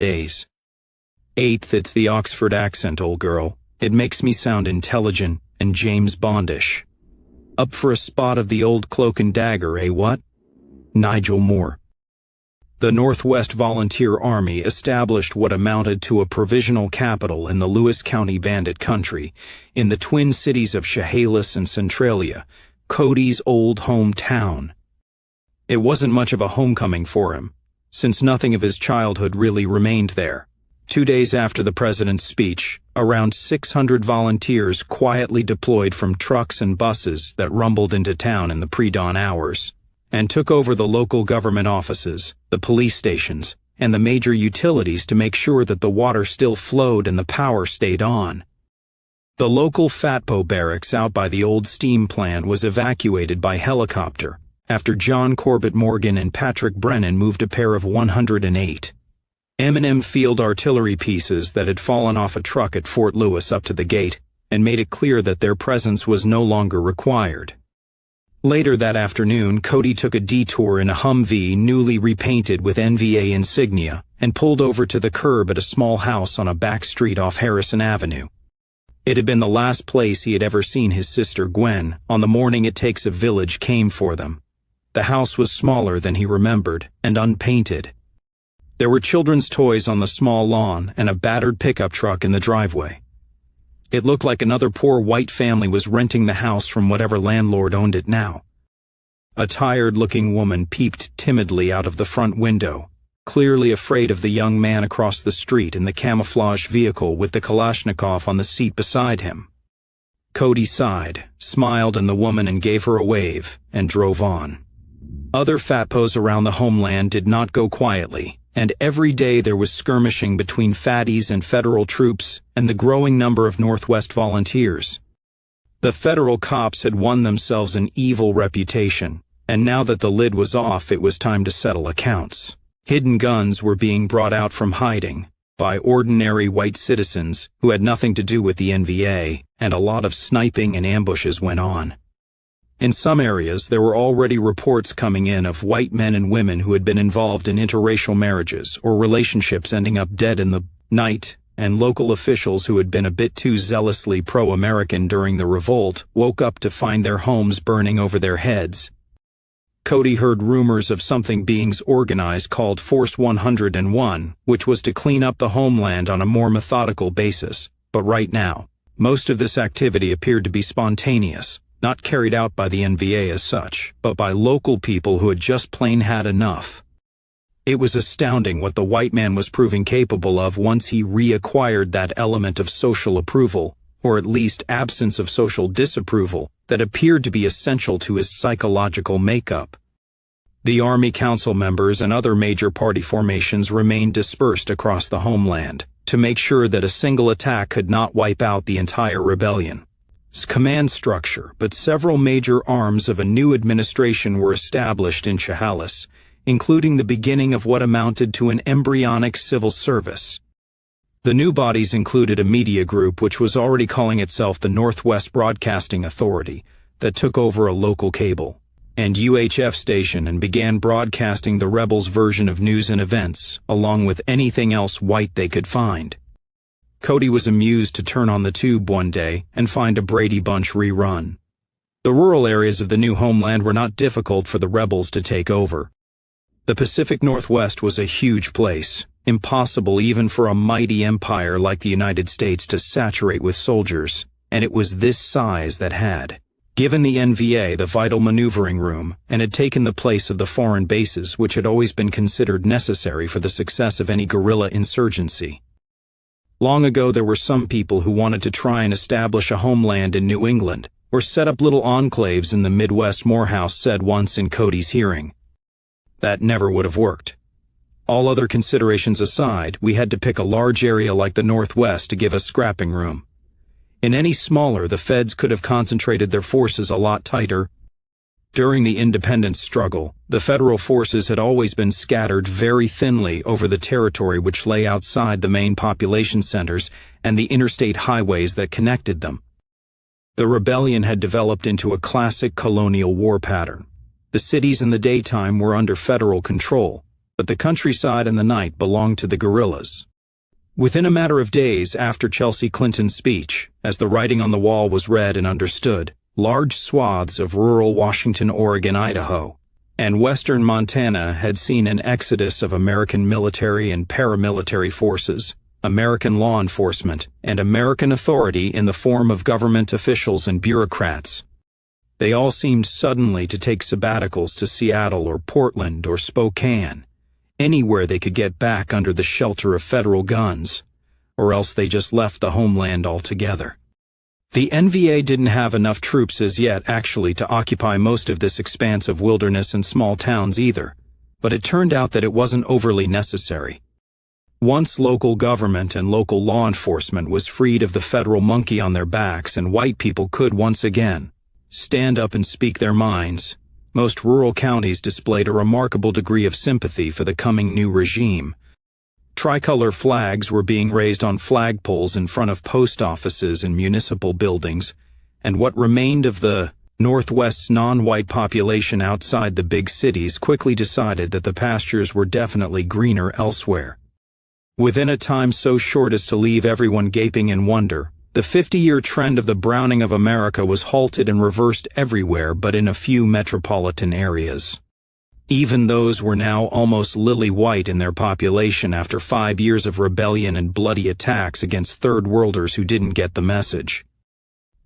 days. 8th, it's the Oxford accent, old girl. It makes me sound intelligent and James Bondish. Up for a spot of the old cloak and dagger, eh, what? Nigel Moore. The Northwest Volunteer Army established what amounted to a provisional capital in the Lewis County Bandit Country, in the twin cities of Chehalis and Centralia, Cody's old hometown. It wasn't much of a homecoming for him, since nothing of his childhood really remained there. 2 days after the president's speech, around 600 volunteers quietly deployed from trucks and buses that rumbled into town in the pre-dawn hours, and took over the local government offices, the police stations, and the major utilities to make sure that the water still flowed and the power stayed on. The local Fatpo barracks out by the old steam plant was evacuated by helicopter after John Corbett Morgan and Patrick Brennan moved a pair of 108 M&M field artillery pieces that had fallen off a truck at Fort Lewis up to the gate and made it clear that their presence was no longer required. Later that afternoon, Cody took a detour in a Humvee newly repainted with NVA insignia and pulled over to the curb at a small house on a back street off Harrison Avenue. It had been the last place he had ever seen his sister Gwen on the morning It Takes a Village came for them. The house was smaller than he remembered and unpainted. There were children's toys on the small lawn and a battered pickup truck in the driveway. It looked like another poor white family was renting the house from whatever landlord owned it now. A tired-looking woman peeped timidly out of the front window, clearly afraid of the young man across the street in the camouflage vehicle with the Kalashnikov on the seat beside him. Cody sighed, smiled at the woman and gave her a wave, and drove on. Other fatpos around the homeland did not go quietly, and every day there was skirmishing between fatties and federal troops and the growing number of Northwest volunteers. The federal cops had won themselves an evil reputation, and now that the lid was off, it was time to settle accounts. Hidden guns were being brought out from hiding by ordinary white citizens who had nothing to do with the NVA, and a lot of sniping and ambushes went on. In some areas, there were already reports coming in of white men and women who had been involved in interracial marriages or relationships ending up dead in the night, and local officials who had been a bit too zealously pro-American during the revolt woke up to find their homes burning over their heads. Cody heard rumors of something being organized called Force 101, which was to clean up the homeland on a more methodical basis, but right now, most of this activity appeared to be spontaneous. Not carried out by the NVA as such, but by local people who had just plain had enough. It was astounding what the white man was proving capable of once he reacquired that element of social approval, or at least absence of social disapproval, that appeared to be essential to his psychological makeup. The Army Council members and other major party formations remained dispersed across the homeland to make sure that a single attack could not wipe out the entire rebellion. Command structure, but several major arms of a new administration were established in Chehalis, including the beginning of what amounted to an embryonic civil service. The new bodies included a media group which was already calling itself the Northwest Broadcasting Authority, that took over a local cable and UHF station and began broadcasting the rebels' version of news and events, along with anything else white they could find. Cody was amused to turn on the tube one day and find a Brady Bunch rerun. The rural areas of the new homeland were not difficult for the rebels to take over. The Pacific Northwest was a huge place, impossible even for a mighty empire like the United States to saturate with soldiers, and it was this size that had given the NVA the vital maneuvering room and had taken the place of the foreign bases which had always been considered necessary for the success of any guerrilla insurgency. Long ago there were some people who wanted to try and establish a homeland in New England, or set up little enclaves in the Midwest, Morehouse said once in Cody's hearing. That never would have worked. All other considerations aside, we had to pick a large area like the Northwest to give us scrapping room. In any smaller, the feds could have concentrated their forces a lot tighter. During the independence struggle, the federal forces had always been scattered very thinly over the territory which lay outside the main population centers and the interstate highways that connected them. The rebellion had developed into a classic colonial war pattern. The cities in the daytime were under federal control, but the countryside and the night belonged to the guerrillas. Within a matter of days after Chelsea Clinton's speech, as the writing on the wall was read and understood, large swaths of rural Washington, Oregon, Idaho, and western Montana had seen an exodus of American military and paramilitary forces, American law enforcement, and American authority in the form of government officials and bureaucrats. They all seemed suddenly to take sabbaticals to Seattle or Portland or Spokane, anywhere they could get back under the shelter of federal guns, or else they just left the homeland altogether. The NVA didn't have enough troops as yet actually to occupy most of this expanse of wilderness and small towns either, but it turned out that it wasn't overly necessary. Once local government and local law enforcement was freed of the federal monkey on their backs and white people could once again stand up and speak their minds, most rural counties displayed a remarkable degree of sympathy for the coming new regime. Tricolor flags were being raised on flagpoles in front of post offices and municipal buildings, and what remained of the Northwest's non-white population outside the big cities quickly decided that the pastures were definitely greener elsewhere. Within a time so short as to leave everyone gaping in wonder, the 50-year trend of the browning of America was halted and reversed everywhere but in a few metropolitan areas. Even those were now almost lily-white in their population after 5 years of rebellion and bloody attacks against third-worlders who didn't get the message.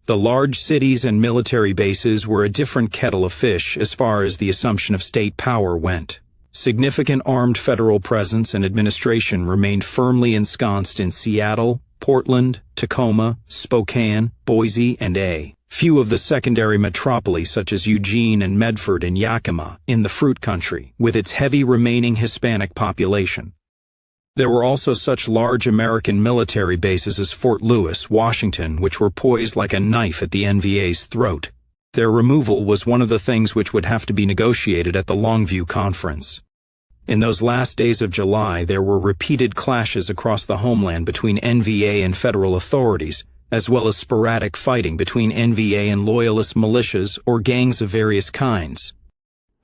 The large cities and military bases were a different kettle of fish as far as the assumption of state power went. Significant armed federal presence and administration remained firmly ensconced in Seattle, Portland, Tacoma, Spokane, Boise, and a few of the secondary metropolises such as Eugene and Medford and Yakima in the fruit country, with its heavy remaining Hispanic population. There were also such large American military bases as Fort Lewis, Washington, which were poised like a knife at the NVA's throat. Their removal was one of the things which would have to be negotiated at the Longview Conference. In those last days of July, there were repeated clashes across the homeland between NVA and federal authorities, as well as sporadic fighting between NVA and loyalist militias or gangs of various kinds.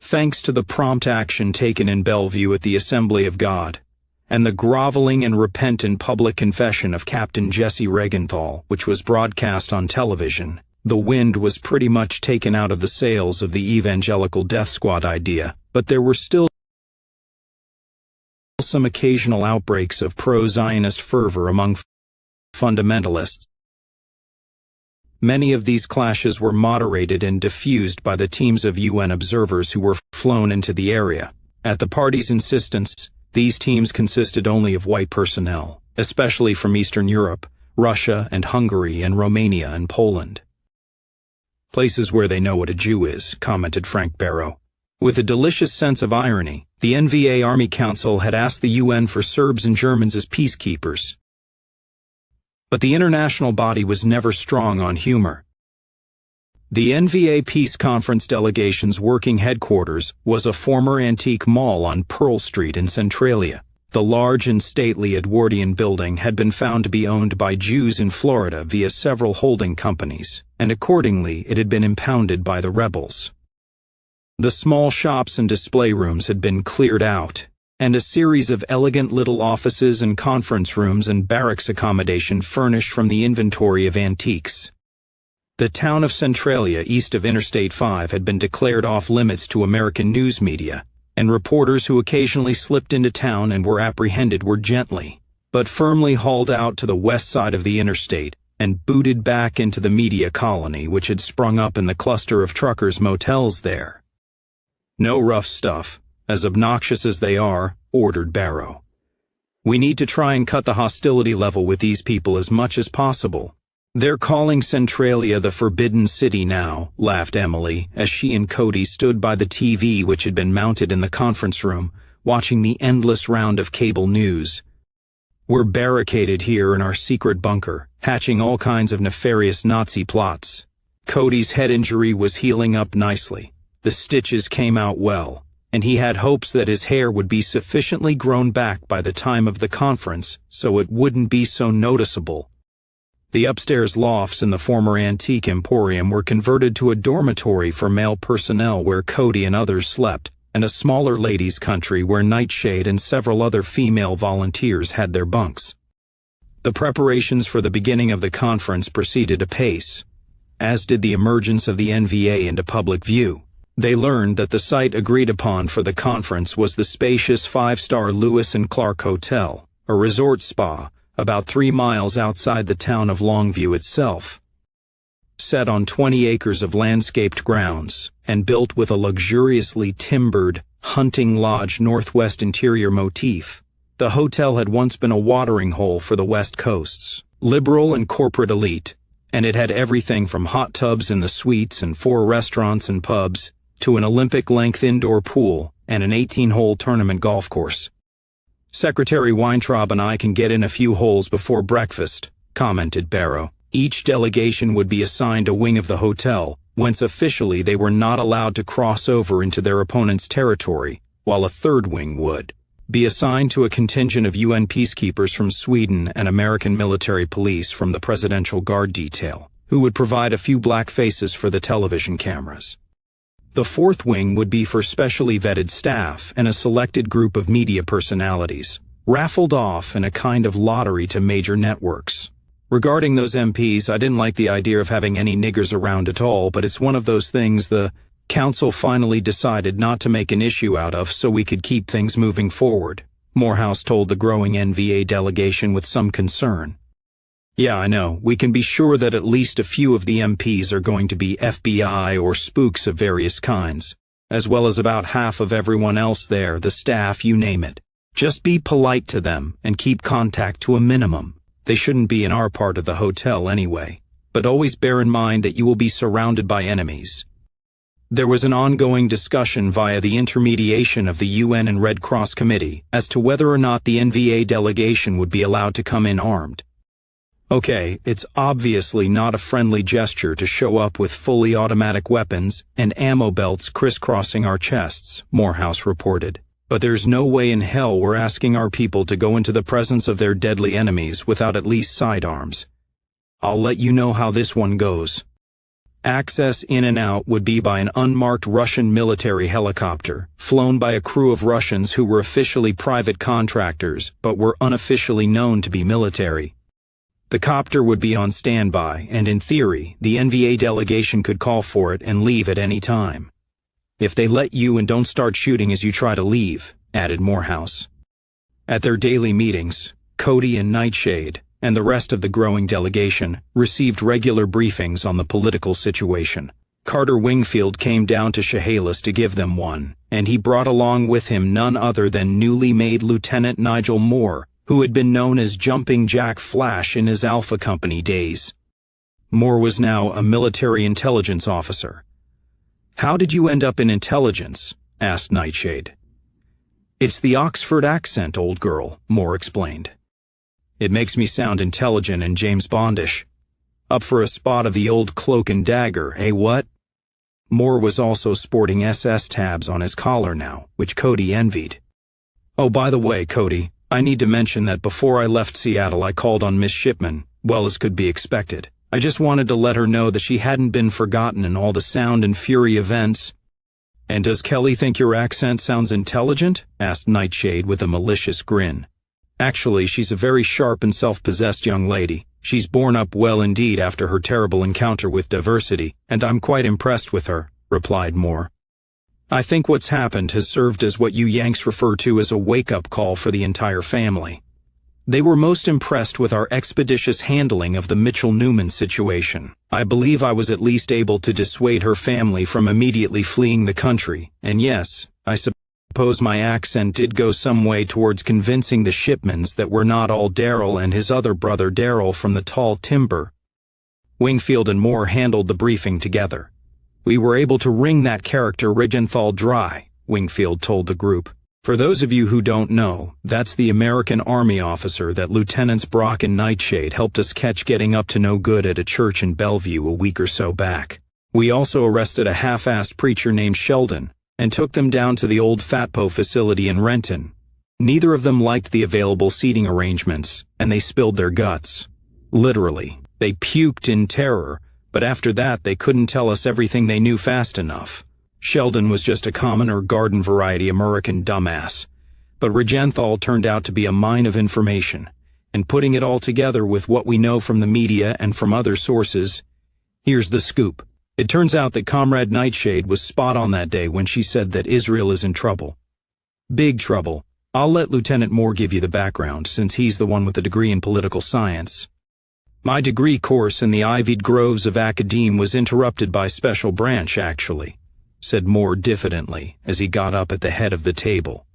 Thanks to the prompt action taken in Bellevue at the Assembly of God, and the groveling and repentant public confession of Captain Jesse Regenthal, which was broadcast on television, the wind was pretty much taken out of the sails of the evangelical death squad idea, but there were still some occasional outbreaks of pro-Zionist fervor among fundamentalists. Many of these clashes were moderated and diffused by the teams of UN observers who were flown into the area. At the party's insistence, these teams consisted only of white personnel, especially from Eastern Europe, Russia and Hungary and Romania and Poland. "Places where they know what a Jew is," commented Frank Barrow. With a delicious sense of irony, the NVA Army Council had asked the UN for Serbs and Germans as peacekeepers. But the international body was never strong on humor. The NVA Peace Conference delegation's working headquarters was a former antique mall on Pearl Street in Centralia. The large and stately Edwardian building had been found to be owned by Jews in Florida via several holding companies, and accordingly it had been impounded by the rebels. The small shops and display rooms had been cleared out, and a series of elegant little offices and conference rooms and barracks accommodation furnished from the inventory of antiques. The town of Centralia east of Interstate 5 had been declared off limits to American news media, and reporters who occasionally slipped into town and were apprehended were gently, but firmly hauled out to the west side of the interstate and booted back into the media colony which had sprung up in the cluster of truckers' motels there. "No rough stuff, as obnoxious as they are," ordered Barrow. "We need to try and cut the hostility level with these people as much as possible. They're calling Centralia the Forbidden City now," laughed Emily, as she and Cody stood by the TV which had been mounted in the conference room, watching the endless round of cable news. "We're barricaded here in our secret bunker, hatching all kinds of nefarious Nazi plots." Cody's head injury was healing up nicely. The stitches came out well, and he had hopes that his hair would be sufficiently grown back by the time of the conference so it wouldn't be so noticeable. The upstairs lofts in the former antique emporium were converted to a dormitory for male personnel where Cody and others slept, and a smaller ladies' country where Nightshade and several other female volunteers had their bunks. The preparations for the beginning of the conference proceeded apace, as did the emergence of the NVA into public view. They learned that the site agreed upon for the conference was the spacious five-star Lewis and Clark Hotel, a resort spa about 3 miles outside the town of Longview itself. Set on 20 acres of landscaped grounds and built with a luxuriously timbered hunting lodge northwest interior motif, the hotel had once been a watering hole for the West Coast's liberal and corporate elite, and it had everything from hot tubs in the suites and 4 restaurants and pubs to an Olympic-length indoor pool and an 18-hole tournament golf course. "Secretary Weintraub and I can get in a few holes before breakfast," commented Barrow. Each delegation would be assigned a wing of the hotel, whence officially they were not allowed to cross over into their opponent's territory, while a third wing would be assigned to a contingent of UN peacekeepers from Sweden and American military police from the Presidential Guard detail, who would provide a few black faces for the television cameras. The fourth wing would be for specially vetted staff and a selected group of media personalities, raffled off in a kind of lottery to major networks. Regarding those MPs, I didn't like the idea of having any niggers around at all, but it's one of those things the Council finally decided not to make an issue out of so we could keep things moving forward, Morehouse told the growing NVA delegation with some concern. "Yeah, I know. We can be sure that at least a few of the MPs are going to be FBI or spooks of various kinds, as well as about half of everyone else there, the staff, you name it. Just be polite to them and keep contact to a minimum. They shouldn't be in our part of the hotel anyway, but always bear in mind that you will be surrounded by enemies." There was an ongoing discussion via the intermediation of the UN and Red Cross Committee as to whether or not the NVA delegation would be allowed to come in armed. "Okay, it's obviously not a friendly gesture to show up with fully automatic weapons and ammo belts crisscrossing our chests," Morehouse reported. "But there's no way in hell we're asking our people to go into the presence of their deadly enemies without at least sidearms. I'll let you know how this one goes. Access in and out would be by an unmarked Russian military helicopter, flown by a crew of Russians who were officially private contractors but were unofficially known to be military. The copter would be on standby, and in theory, the NVA delegation could call for it and leave at any time. If they let you and don't start shooting as you try to leave," added Morehouse. At their daily meetings, Cody and Nightshade, and the rest of the growing delegation, received regular briefings on the political situation. Carter Wingfield came down to Chehalis to give them one, and he brought along with him none other than newly made Lieutenant Nigel Moore, who had been known as Jumping Jack Flash in his Alpha Company days. Moore was now a military intelligence officer. "How did you end up in intelligence?" asked Nightshade. "It's the Oxford accent, old girl," Moore explained. "It makes me sound intelligent and James Bondish. Up for a spot of the old cloak and dagger, eh, what?" Moore was also sporting SS tabs on his collar now, which Cody envied. "Oh, by the way, Cody, I need to mention that before I left Seattle I called on Miss Shipman, well as could be expected. I just wanted to let her know that she hadn't been forgotten in all the sound and fury events." "And does Kelly think your accent sounds intelligent?" asked Nightshade with a malicious grin. "Actually, she's a very sharp and self-possessed young lady. She's borne up well indeed after her terrible encounter with diversity, and I'm quite impressed with her," replied Moore. "I think what's happened has served as what you Yanks refer to as a wake-up call for the entire family. They were most impressed with our expeditious handling of the Mitchell-Newman situation. I believe I was at least able to dissuade her family from immediately fleeing the country, and yes, I suppose my accent did go some way towards convincing the Shipmans that we're not all Darrell and his other brother Darrell from the tall timber." Wingfield and Moore handled the briefing together. "We were able to wring that character Rigenthal dry," Wingfield told the group. "For those of you who don't know, that's the American Army officer that Lieutenants Brock and Nightshade helped us catch getting up to no good at a church in Bellevue a week or so back. We also arrested a half-assed preacher named Sheldon and took them down to the old Fatpo facility in Renton. Neither of them liked the available seating arrangements, and they spilled their guts. Literally, they puked in terror, but after that they couldn't tell us everything they knew fast enough. Sheldon was just a common or garden variety American dumbass. But Regenthal turned out to be a mine of information, and putting it all together with what we know from the media and from other sources, here's the scoop. It turns out that Comrade Nightshade was spot on that day when she said that Israel is in trouble. Big trouble. I'll let Lieutenant Moore give you the background, since he's the one with the degree in political science. My degree course in the ivied groves of academe was interrupted by special branch, actually, said Moore diffidently as he got up at the head of the table.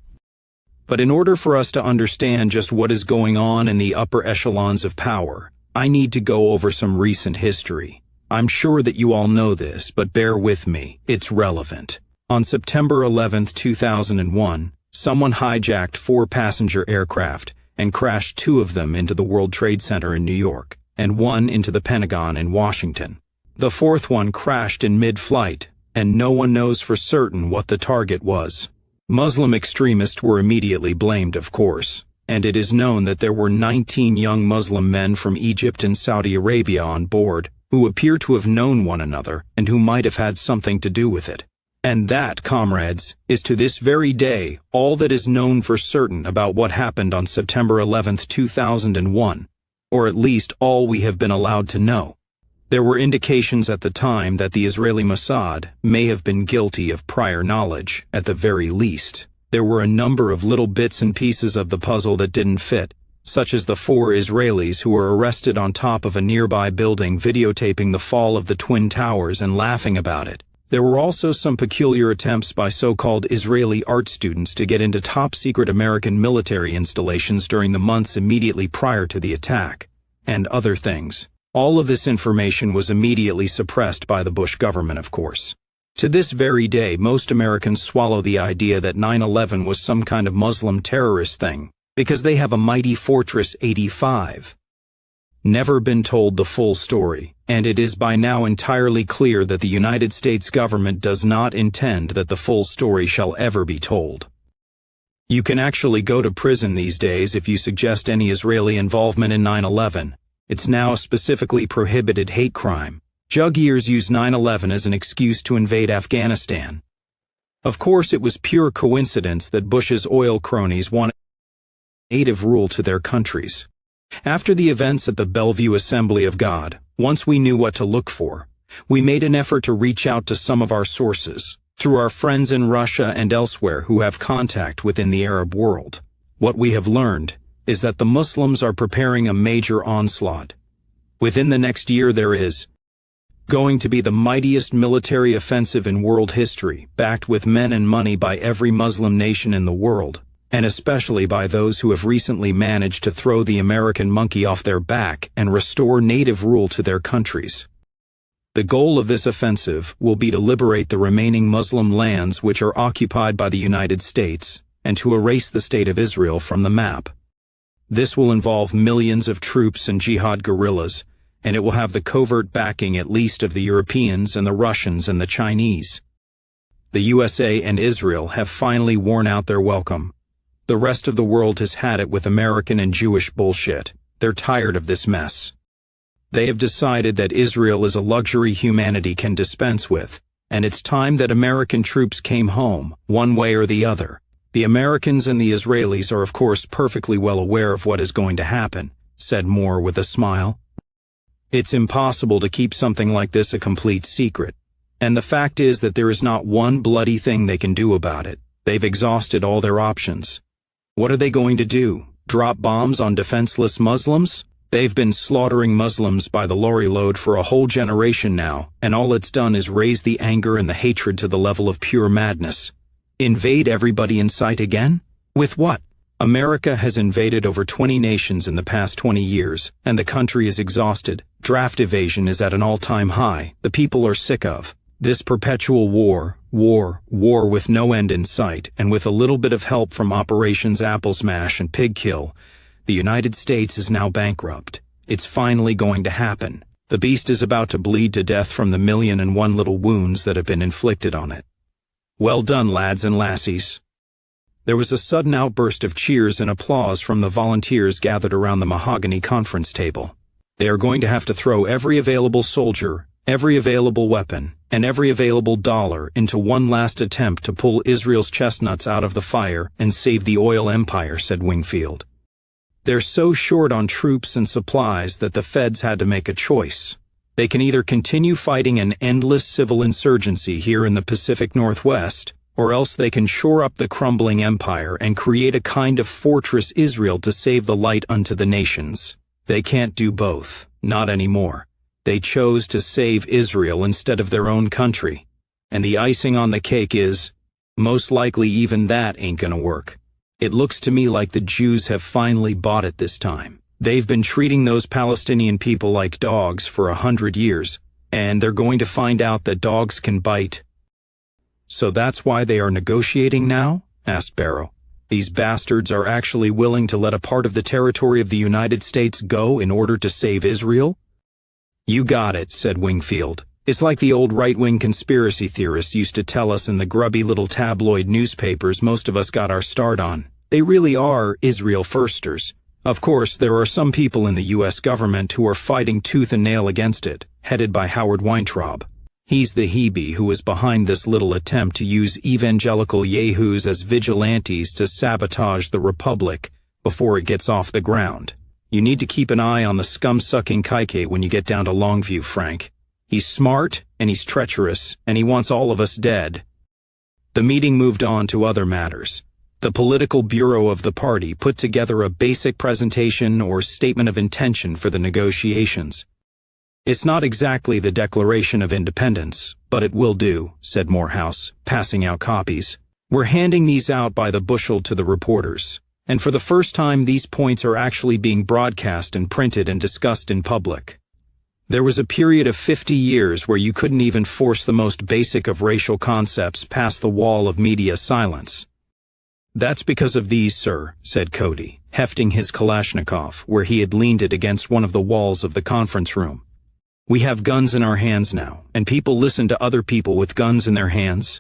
But in order for us to understand just what is going on in the upper echelons of power, I need to go over some recent history. I'm sure that you all know this, but bear with me, it's relevant. On September 11, 2001, someone hijacked 4 passenger aircraft and crashed 2 of them into the World Trade Center in New York, and 1 into the Pentagon in Washington. The 4th one crashed in mid-flight, and no one knows for certain what the target was. Muslim extremists were immediately blamed, of course, and it is known that there were 19 young Muslim men from Egypt and Saudi Arabia on board who appear to have known one another and who might have had something to do with it. And that, comrades, is to this very day all that is known for certain about what happened on September 11, 2001, or at least all we have been allowed to know. There were indications at the time that the Israeli Mossad may have been guilty of prior knowledge, at the very least. There were a number of little bits and pieces of the puzzle that didn't fit, such as the 4 Israelis who were arrested on top of a nearby building videotaping the fall of the Twin Towers and laughing about it. There were also some peculiar attempts by so-called Israeli art students to get into top-secret American military installations during the months immediately prior to the attack, and other things. All of this information was immediately suppressed by the Bush government, of course. To this very day, most Americans swallow the idea that 9/11 was some kind of Muslim terrorist thing, because they have a mighty Fortress 85. Never been told the full story, and it is by now entirely clear that the United States government does not intend that the full story shall ever be told. You can actually go to prison these days if you suggest any Israeli involvement in 9/11. It's now a specifically prohibited hate crime. Juggiers use 9/11 as an excuse to invade Afghanistan. Of course, it was pure coincidence that Bush's oil cronies wanted native rule to their countries. After the events at the Bellevue Assembly of God, once we knew what to look for, we made an effort to reach out to some of our sources, through our friends in Russia and elsewhere who have contact within the Arab world. What we have learned is that the Muslims are preparing a major onslaught. Within the next year there is going to be the mightiest military offensive in world history, backed with men and money by every Muslim nation in the world, and especially by those who have recently managed to throw the American monkey off their back and restore native rule to their countries. The goal of this offensive will be to liberate the remaining Muslim lands which are occupied by the United States, and to erase the State of Israel from the map. This will involve millions of troops and jihad guerrillas, and it will have the covert backing at least of the Europeans and the Russians and the Chinese. The USA and Israel have finally worn out their welcome. The rest of the world has had it with American and Jewish bullshit. They're tired of this mess. They have decided that Israel is a luxury humanity can dispense with, and it's time that American troops came home, one way or the other. The Americans and the Israelis are of course perfectly well aware of what is going to happen, said Moore with a smile. It's impossible to keep something like this a complete secret, and the fact is that there is not one bloody thing they can do about it. They've exhausted all their options. What are they going to do? Drop bombs on defenseless Muslims? They've been slaughtering Muslims by the lorry load for a whole generation now, and all it's done is raise the anger and the hatred to the level of pure madness. Invade everybody in sight again? With what? America has invaded over 20 nations in the past 20 years, and the country is exhausted. Draft evasion is at an all-time high. The people are sick of this perpetual war with no end in sight, and with a little bit of help from Operations Apple Smash and Pig Kill, the United States is now bankrupt. It's finally going to happen. The beast is about to bleed to death from the 1,000,001 little wounds that have been inflicted on it. Well done, lads and lassies. There was a sudden outburst of cheers and applause from the volunteers gathered around the mahogany conference table. They are going to have to throw every available soldier every available weapon, and every available dollar into one last attempt to pull Israel's chestnuts out of the fire and save the oil empire, said Wingfield. They're so short on troops and supplies that the feds had to make a choice. They can either continue fighting an endless civil insurgency here in the Pacific Northwest, or else they can shore up the crumbling empire and create a kind of fortress Israel to save the light unto the nations. They can't do both, not anymore. They chose to save Israel instead of their own country. And the icing on the cake is, most likely even that ain't gonna work. It looks to me like the Jews have finally bought it this time. They've been treating those Palestinian people like dogs for 100 years, and they're going to find out that dogs can bite. So that's why they are negotiating now? Asked Barrow. These bastards are actually willing to let a part of the territory of the United States go in order to save Israel? You got it, said Wingfield. It's like the old right-wing conspiracy theorists used to tell us in the grubby little tabloid newspapers most of us got our start on. They really are Israel firsters. Of course, there are some people in the U.S. government who are fighting tooth and nail against it, headed by Howard Weintraub. He's the Hebe who is behind this little attempt to use evangelical yahoos as vigilantes to sabotage the Republic before it gets off the ground. You need to keep an eye on the scum-sucking Kike when you get down to Longview, Frank. He's smart, and he's treacherous, and he wants all of us dead. The meeting moved on to other matters. The political bureau of the party put together a basic presentation or statement of intention for the negotiations. It's not exactly the Declaration of Independence, but it will do, said Morehouse, passing out copies. We're handing these out by the bushel to the reporters, and for the first time these points are actually being broadcast and printed and discussed in public. There was a period of 50 years where you couldn't even force the most basic of racial concepts past the wall of media silence. That's because of these, sir, said Cody, hefting his Kalashnikov, where he had leaned it against one of the walls of the conference room. We have guns in our hands now, and people listen to other people with guns in their hands.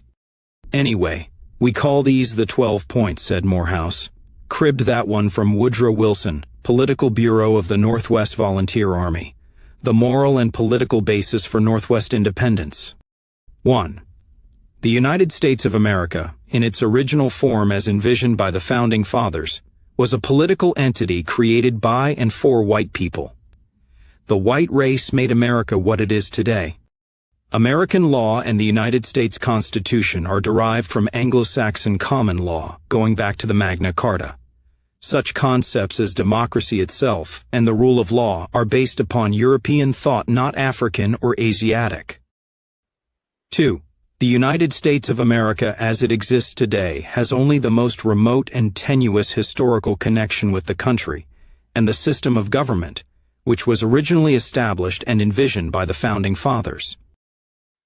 Anyway, we call these the 12 points, said Morehouse. Cribbed that one from Woodrow Wilson, Political Bureau of the Northwest Volunteer Army. The moral and political basis for Northwest independence. 1. The United States of America, in its original form as envisioned by the Founding Fathers, was a political entity created by and for white people. The white race made America what it is today. American law and the United States Constitution are derived from Anglo-Saxon common law, going back to the Magna Carta. Such concepts as democracy itself and the rule of law are based upon European thought, not African or Asiatic. 2. The United States of America as it exists today has only the most remote and tenuous historical connection with the country and the system of government, which was originally established and envisioned by the Founding Fathers.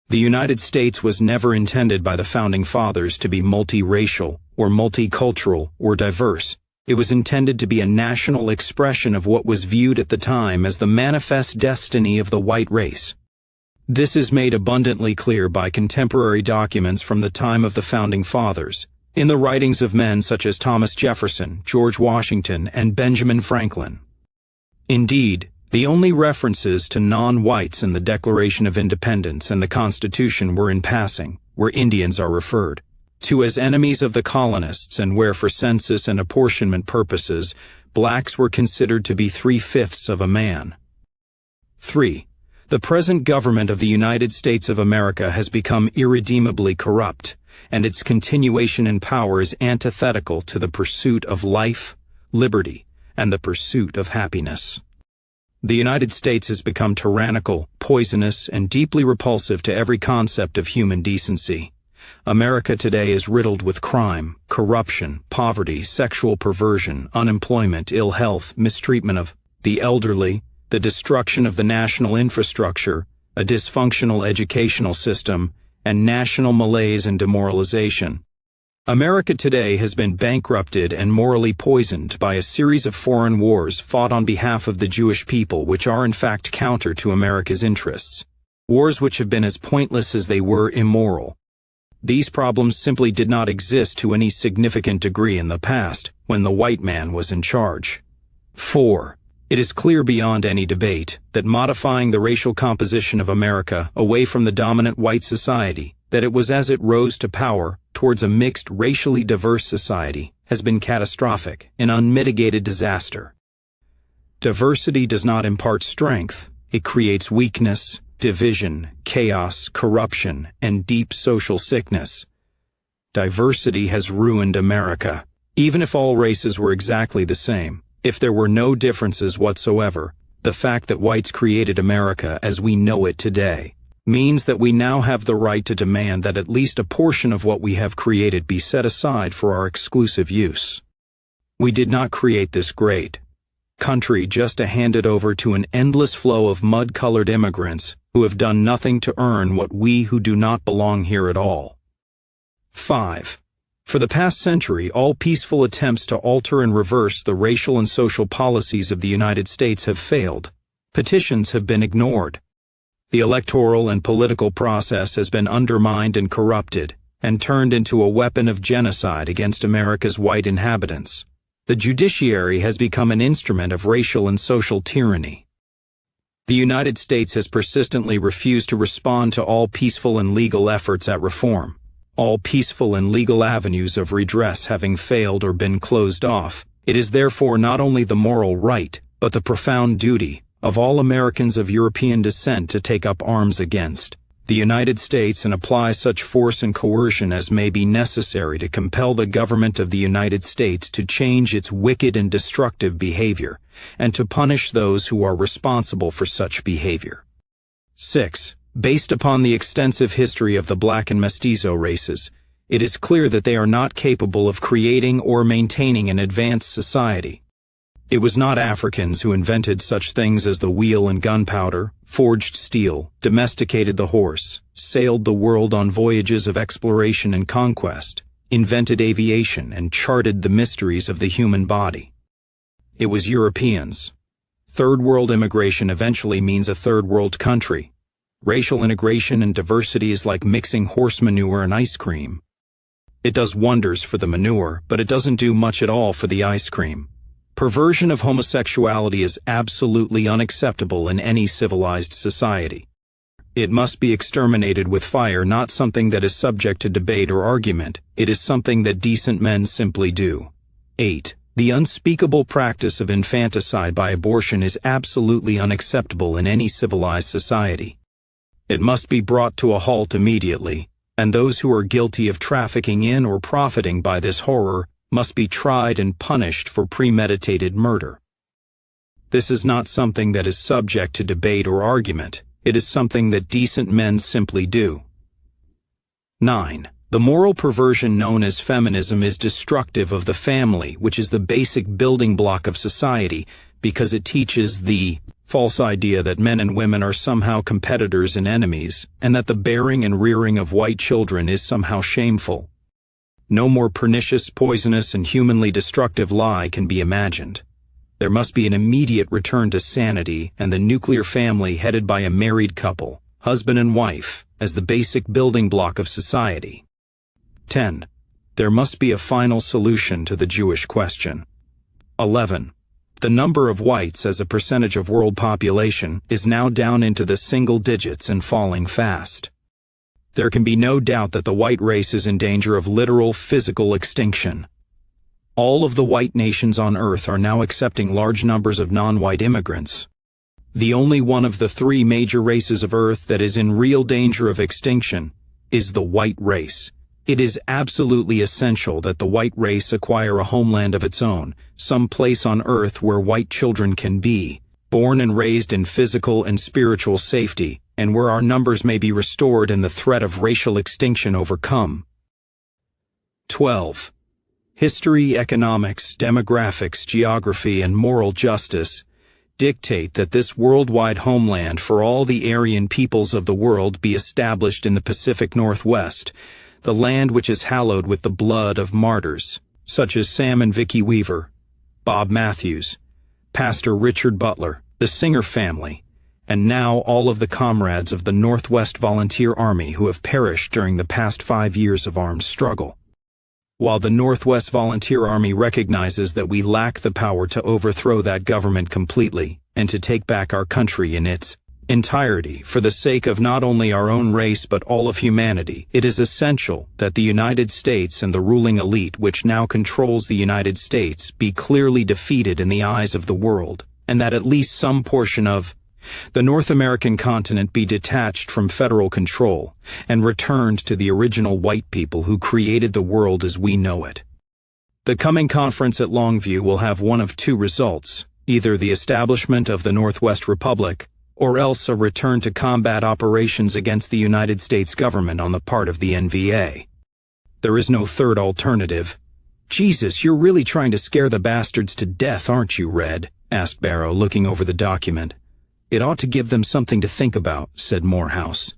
The United States was never intended by the Founding Fathers to be multiracial or multicultural or diverse. It was intended to be a national expression of what was viewed at the time as the manifest destiny of the white race. This is made abundantly clear by contemporary documents from the time of the Founding Fathers, in the writings of men such as Thomas Jefferson, George Washington, and Benjamin Franklin. Indeed, the only references to non-whites in the Declaration of Independence and the Constitution were in passing, where Indians are referred to as enemies of the colonists and where for census and apportionment purposes, blacks were considered to be 3/5 of a man. 3. The present government of the United States of America has become irredeemably corrupt, and its continuation in power is antithetical to the pursuit of life, liberty, and the pursuit of happiness. The United States has become tyrannical, poisonous, and deeply repulsive to every concept of human decency. America today is riddled with crime, corruption, poverty, sexual perversion, unemployment, ill health, mistreatment of the elderly, the destruction of the national infrastructure, a dysfunctional educational system, and national malaise and demoralization. America today has been bankrupted and morally poisoned by a series of foreign wars fought on behalf of the Jewish people which are in fact counter to America's interests. Wars which have been as pointless as they were immoral. These problems simply did not exist to any significant degree in the past, when the white man was in charge. 4. It is clear beyond any debate that modifying the racial composition of America away from the dominant white society, that it was as it rose to power towards a mixed, racially diverse society, has been catastrophic, an unmitigated disaster. Diversity does not impart strength. It creates weakness, division, chaos, corruption, and deep social sickness. Diversity has ruined America. Even if all races were exactly the same, if there were no differences whatsoever, the fact that whites created America as we know it today means that we now have the right to demand that at least a portion of what we have created be set aside for our exclusive use. We did not create this great country just to hand it over to an endless flow of mud-colored immigrants who have done nothing to earn what we who do not belong here at all. 5. For the past century, all peaceful attempts to alter and reverse the racial and social policies of the United States have failed. Petitions have been ignored. The electoral and political process has been undermined and corrupted, and turned into a weapon of genocide against America's white inhabitants. The judiciary has become an instrument of racial and social tyranny. The United States has persistently refused to respond to all peaceful and legal efforts at reform. All peaceful and legal avenues of redress having failed or been closed off, it is therefore not only the moral right, but the profound duty of all Americans of European descent to take up arms against the United States and apply such force and coercion as may be necessary to compel the government of the United States to change its wicked and destructive behavior, and to punish those who are responsible for such behavior. 6. Based upon the extensive history of the black and mestizo races, it is clear that they are not capable of creating or maintaining an advanced society. It was not Africans who invented such things as the wheel and gunpowder, forged steel, domesticated the horse, sailed the world on voyages of exploration and conquest, invented aviation, and charted the mysteries of the human body. It was Europeans. Third world immigration eventually means a third world country. Racial integration and diversity is like mixing horse manure and ice cream. It does wonders for the manure, but it doesn't do much at all for the ice cream. Perversion of homosexuality is absolutely unacceptable in any civilized society. It must be exterminated with fire, not something that is subject to debate or argument. It is something that decent men simply do. 8. The unspeakable practice of infanticide by abortion is absolutely unacceptable in any civilized society. It must be brought to a halt immediately, and those who are guilty of trafficking in or profiting by this horror must be tried and punished for premeditated murder. This is not something that is subject to debate or argument. It is something that decent men simply do. 9. The moral perversion known as feminism is destructive of the family, which is the basic building block of society, because it teaches the false idea that men and women are somehow competitors and enemies, and that the bearing and rearing of white children is somehow shameful. No more pernicious, poisonous, and humanly destructive lie can be imagined. There must be an immediate return to sanity and the nuclear family headed by a married couple, husband and wife, as the basic building block of society. 10. There must be a final solution to the Jewish question. 11. The number of whites as a percentage of world population is now down into the single digits and falling fast. There can be no doubt that the white race is in danger of literal physical extinction. All of the white nations on Earth are now accepting large numbers of non-white immigrants. The only one of the three major races of Earth that is in real danger of extinction is the white race. It is absolutely essential that the white race acquire a homeland of its own, some place on Earth where white children can be born and raised in physical and spiritual safety, and where our numbers may be restored and the threat of racial extinction overcome. 12. History, economics, demographics, geography, and moral justice dictate that this worldwide homeland for all the Aryan peoples of the world be established in the Pacific Northwest, the land which is hallowed with the blood of martyrs, such as Sam and Vicky Weaver, Bob Matthews, Pastor Richard Butler, the Singer family, and now all of the comrades of the Northwest Volunteer Army who have perished during the past 5 years of armed struggle. while the Northwest Volunteer Army recognizes that we lack the power to overthrow that government completely and to take back our country in its entirety for the sake of not only our own race but all of humanity. It is essential that the United States and the ruling elite which now controls the United States be clearly defeated in the eyes of the world, and that at least some portion of the North American continent be detached from federal control and returned to the original white people who created the world as we know it. The coming conference at Longview will have one of two results, either the establishment of the Northwest Republic or else a return to combat operations against the United States government on the part of the NVA. There is no third alternative. Jesus, you're really trying to scare the bastards to death, aren't you, Red? Asked Barrow, looking over the document. It ought to give them something to think about, said Morehouse.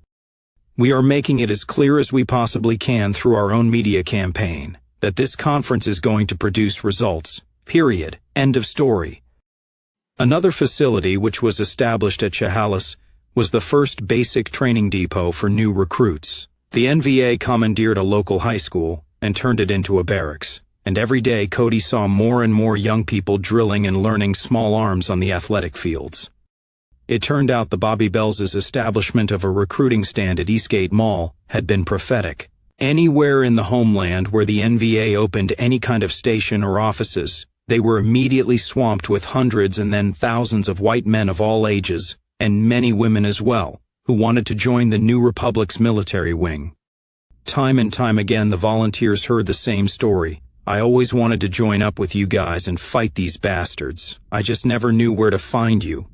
We are making it as clear as we possibly can through our own media campaign that this conference is going to produce results. Period. End of story. Another facility which was established at Chehalis was the first basic training depot for new recruits. The NVA commandeered a local high school and turned it into a barracks, and every day Cody saw more and more young people drilling and learning small arms on the athletic fields. It turned out the Bobby Bell's establishment of a recruiting stand at Eastgate Mall had been prophetic. Anywhere in the homeland where the NVA opened any kind of station or offices, they were immediately swamped with hundreds and then thousands of white men of all ages, and many women as well, who wanted to join the new republic's military wing. Time and time again the volunteers heard the same story. I always wanted to join up with you guys and fight these bastards. I just never knew where to find you.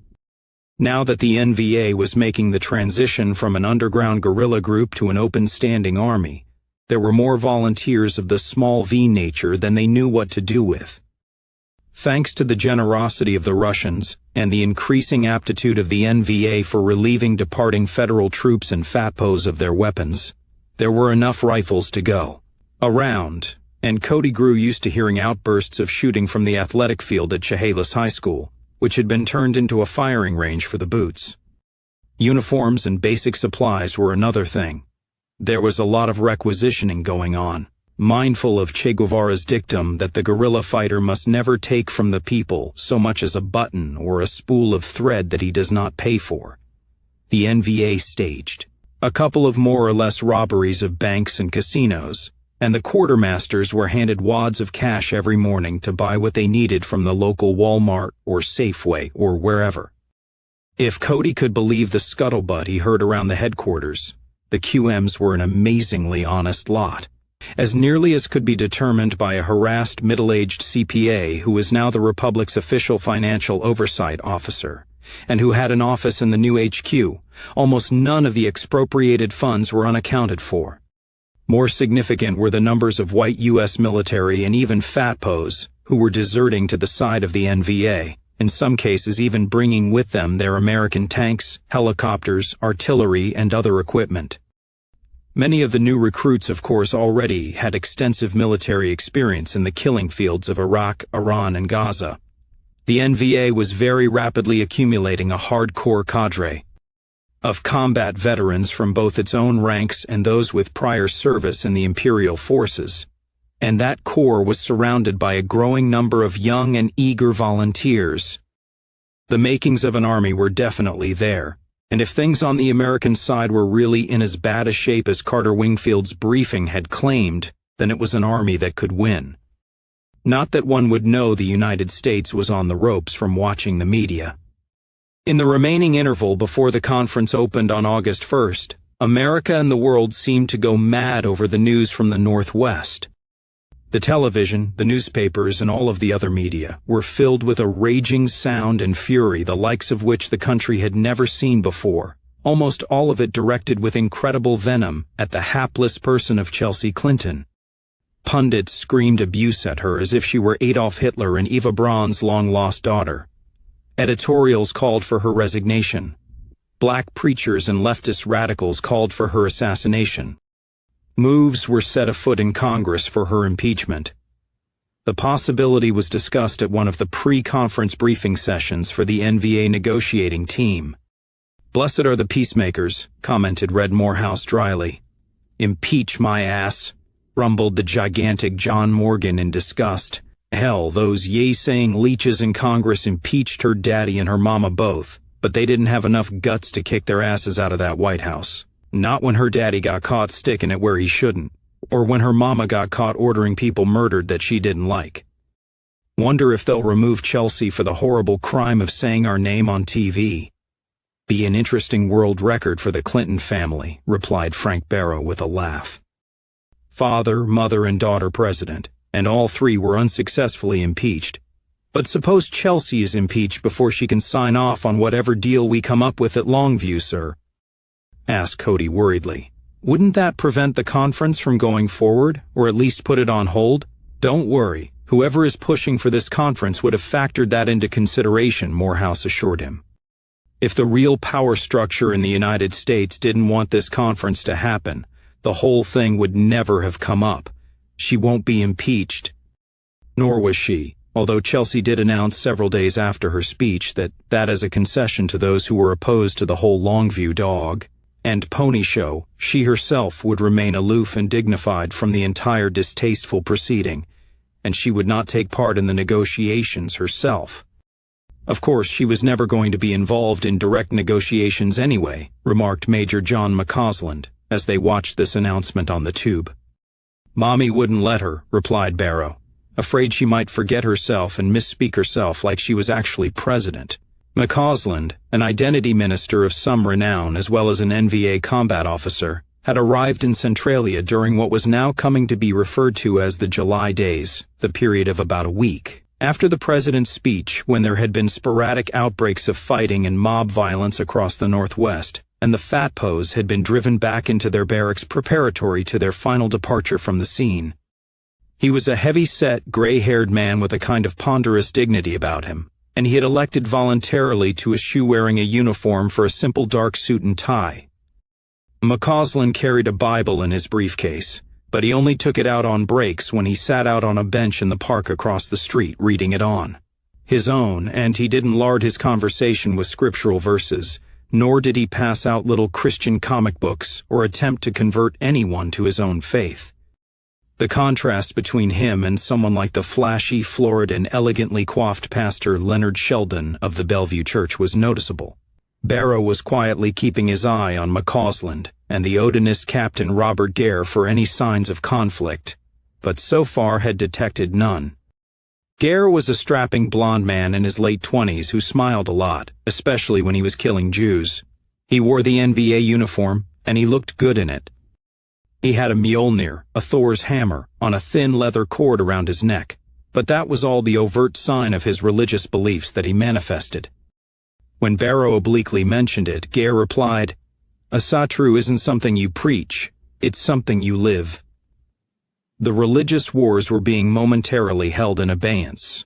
Now that the NVA was making the transition from an underground guerrilla group to an open standing army, there were more volunteers of the small V nature than they knew what to do with. Thanks to the generosity of the Russians and the increasing aptitude of the NVA for relieving departing federal troops and FATPOs of their weapons, there were enough rifles to go around, and Cody grew used to hearing outbursts of shooting from the athletic field at Chehalis High School, which had been turned into a firing range for the boots. Uniforms and basic supplies were another thing. There was a lot of requisitioning going on. Mindful of Che Guevara's dictum that the guerrilla fighter must never take from the people so much as a button or a spool of thread that he does not pay for, the NVA staged a couple of more or less robberies of banks and casinos, and the quartermasters were handed wads of cash every morning to buy what they needed from the local Walmart or Safeway or wherever. If Cody could believe the scuttlebutt he heard around the headquarters, the QMs were an amazingly honest lot. As nearly as could be determined by a harassed middle-aged CPA who was now the Republic's official financial oversight officer, and who had an office in the new HQ, almost none of the expropriated funds were unaccounted for. More significant were the numbers of white U.S. military and even FATPOs who were deserting to the side of the NVA, in some cases even bringing with them their American tanks, helicopters, artillery, and other equipment. Many of the new recruits, of course, already had extensive military experience in the killing fields of Iraq, Iran, and Gaza. The NVA was very rapidly accumulating a hardcore cadre of combat veterans from both its own ranks and those with prior service in the imperial forces, and that corps was surrounded by a growing number of young and eager volunteers. The makings of an army were definitely there. And if things on the American side were really in as bad a shape as Carter Wingfield's briefing had claimed, then it was an army that could win. Not that one would know the United States was on the ropes from watching the media. In the remaining interval before the conference opened on August 1st, America and the world seemed to go mad over the news from the Northwest. The television, the newspapers, and all of the other media were filled with a raging sound and fury the likes of which the country had never seen before, almost all of it directed with incredible venom at the hapless person of Chelsea Clinton. Pundits screamed abuse at her as if she were Adolf Hitler and Eva Braun's long-lost daughter. Editorials called for her resignation. Black preachers and leftist radicals called for her assassination. Moves were set afoot in Congress for her impeachment. The possibility was discussed at one of the pre-conference briefing sessions for the NVA negotiating team. "Blessed are the peacemakers," commented Red Morehouse dryly. "Impeach my ass. rumbled the gigantic John Morgan in disgust. Hell, those yay-saying leeches in Congress impeached her daddy and her mama both, but they didn't have enough guts to kick their asses out of that White House. Not when her daddy got caught sticking it where he shouldn't, or when her mama got caught ordering people murdered that she didn't like. Wonder if they'll remove Chelsea for the horrible crime of saying our name on TV. Be an interesting world record for the Clinton family, replied Frank Barrow with a laugh. Father, mother, and daughter president, and all three were unsuccessfully impeached. But suppose Chelsea is impeached before she can sign off on whatever deal we come up with at Longview, sir? Asked Cody worriedly. Wouldn't that prevent the conference from going forward, or at least put it on hold? Don't worry. Whoever is pushing for this conference would have factored that into consideration, Morehouse assured him. If the real power structure in the United States didn't want this conference to happen, the whole thing would never have come up. She won't be impeached. Nor was she, although Chelsea did announce several days after her speech that as a concession to those who were opposed to the whole Longview dog and pony show, she herself would remain aloof and dignified from the entire distasteful proceeding, and she would not take part in the negotiations herself. Of course, she was never going to be involved in direct negotiations anyway, remarked Major John McCausland, as they watched this announcement on the tube. Mommy wouldn't let her, replied Barrow, afraid she might forget herself and misspeak herself like she was actually president. McCausland, an identity minister of some renown as well as an NVA combat officer, had arrived in Centralia during what was now coming to be referred to as the July days, the period of about a week. After the president's speech, when there had been sporadic outbreaks of fighting and mob violence across the Northwest, and the Fatpos had been driven back into their barracks preparatory to their final departure from the scene. He was a heavy-set, gray-haired man with a kind of ponderous dignity about him, and he had elected voluntarily to eschew wearing a uniform for a simple dark suit and tie. McCausland carried a Bible in his briefcase, but he only took it out on breaks when he sat out on a bench in the park across the street reading it on. His own, and he didn't lard his conversation with scriptural verses, nor did he pass out little Christian comic books or attempt to convert anyone to his own faith. The contrast between him and someone like the flashy, florid, and elegantly coiffed pastor Leonard Sheldon of the Bellevue Church was noticeable. Barrow was quietly keeping his eye on McCausland and the Odinist Captain Robert Gare for any signs of conflict, but so far had detected none. Gare was a strapping blond man in his late 20s who smiled a lot, especially when he was killing Jews. He wore the NVA uniform, and he looked good in it. He had a Mjolnir, a Thor's hammer, on a thin leather cord around his neck, but that was all the overt sign of his religious beliefs that he manifested. When Barrow obliquely mentioned it, Gare replied, "Asatru isn't something you preach, it's something you live." The religious wars were being momentarily held in abeyance.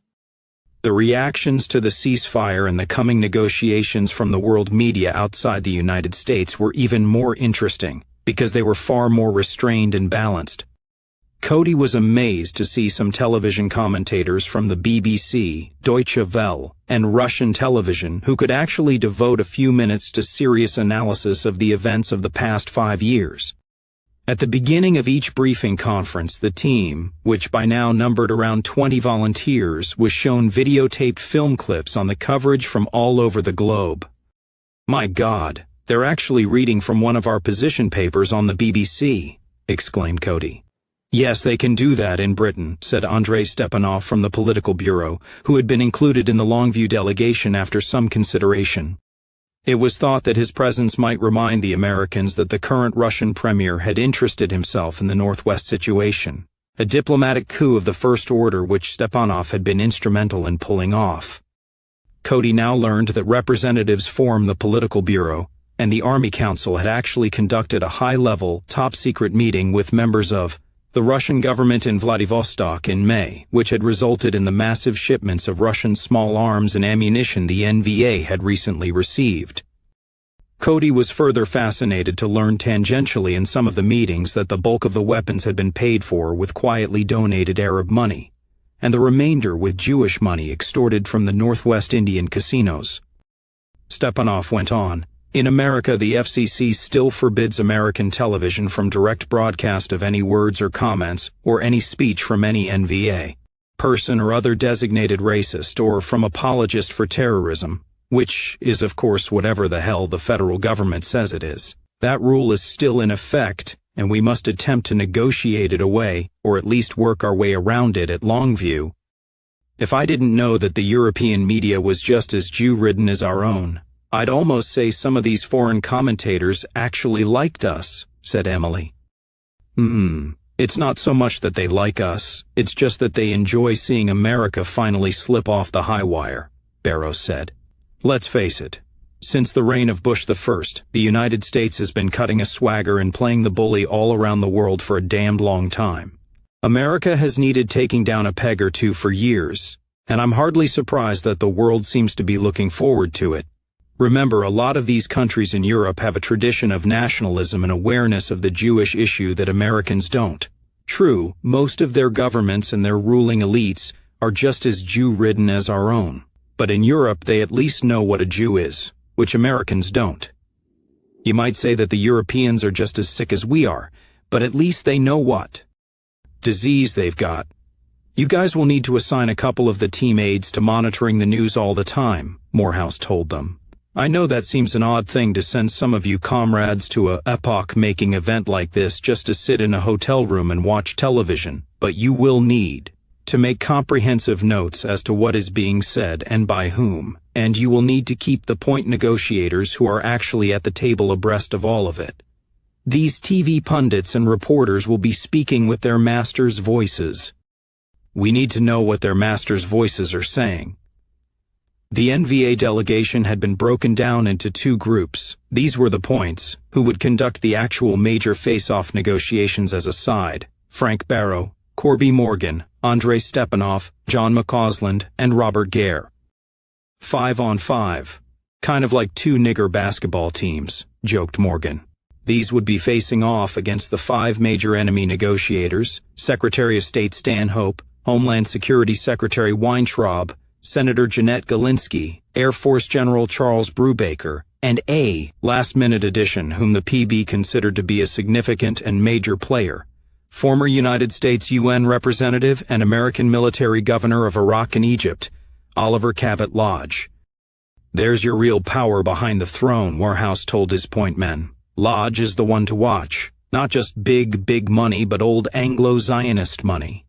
The reactions to the ceasefire and the coming negotiations from the world media outside the United States were even more interesting, because they were far more restrained and balanced. Cody was amazed to see some television commentators from the BBC, Deutsche Welle, and Russian television who could actually devote a few minutes to serious analysis of the events of the past 5 years. At the beginning of each briefing conference, the team, which by now numbered around 20 volunteers, was shown videotaped film clips on the coverage from all over the globe. "My God, they're actually reading from one of our position papers on the BBC," exclaimed Cody. "Yes, they can do that in Britain," said Andrei Stepanov from the Political Bureau, who had been included in the Longview delegation after some consideration. It was thought that his presence might remind the Americans that the current Russian premier had interested himself in the Northwest situation, a diplomatic coup of the first order which Stepanov had been instrumental in pulling off. Cody now learned that representatives from the Political Bureau and the Army Council had actually conducted a high-level, top-secret meeting with members of the Russian government in Vladivostok in May, which had resulted in the massive shipments of Russian small arms and ammunition the NVA had recently received. Cody was further fascinated to learn tangentially in some of the meetings that the bulk of the weapons had been paid for with quietly donated Arab money, and the remainder with Jewish money extorted from the Northwest Indian casinos. Stepanov went on, In America, the FCC still forbids American television from direct broadcast of any words or comments or any speech from any NVA person or other designated racist or from apologist for terrorism, which is of course whatever the hell the federal government says it is. That rule is still in effect, and we must attempt to negotiate it away, or at least work our way around it at Longview. If I didn't know that the European media was just as Jew-ridden as our own, I'd almost say some of these foreign commentators actually liked us, said Emily. It's not so much that they like us, it's just that they enjoy seeing America finally slip off the high wire, Barrows said. Let's face it. Since the reign of Bush I, the United States has been cutting a swagger and playing the bully all around the world for a damned long time. America has needed taking down a peg or two for years, and I'm hardly surprised that the world seems to be looking forward to it. Remember, a lot of these countries in Europe have a tradition of nationalism and awareness of the Jewish issue that Americans don't. True, most of their governments and their ruling elites are just as Jew-ridden as our own, but in Europe they at least know what a Jew is, which Americans don't. You might say that the Europeans are just as sick as we are, but at least they know what disease they've got. You guys will need to assign a couple of the team aides to monitoring the news all the time, Morehouse told them. I know that seems an odd thing to send some of you comrades to a epoch-making event like this just to sit in a hotel room and watch television, but you will need to make comprehensive notes as to what is being said and by whom, and you will need to keep the point negotiators who are actually at the table abreast of all of it. These TV pundits and reporters will be speaking with their masters' voices. We need to know what their masters' voices are saying. The NVA delegation had been broken down into two groups. These were the points, who would conduct the actual major face-off negotiations as a side: Frank Barrow, Corby Morgan, Andrei Stepanov, John McCausland, and Robert Gare. 5 on 5. Kind of like two nigger basketball teams, joked Morgan. These would be facing off against the 5 major enemy negotiators: Secretary of State Stanhope, Homeland Security Secretary Weintraub, Senator Jeanette Galinsky, Air Force General Charles Brubaker, and a last-minute addition whom the PB considered to be a significant and major player, former United States UN Representative and American military governor of Iraq and Egypt, Oliver Cabot Lodge. There's your real power behind the throne, Morehouse told his point men. Lodge is the one to watch, not just big money, but old Anglo-Zionist money.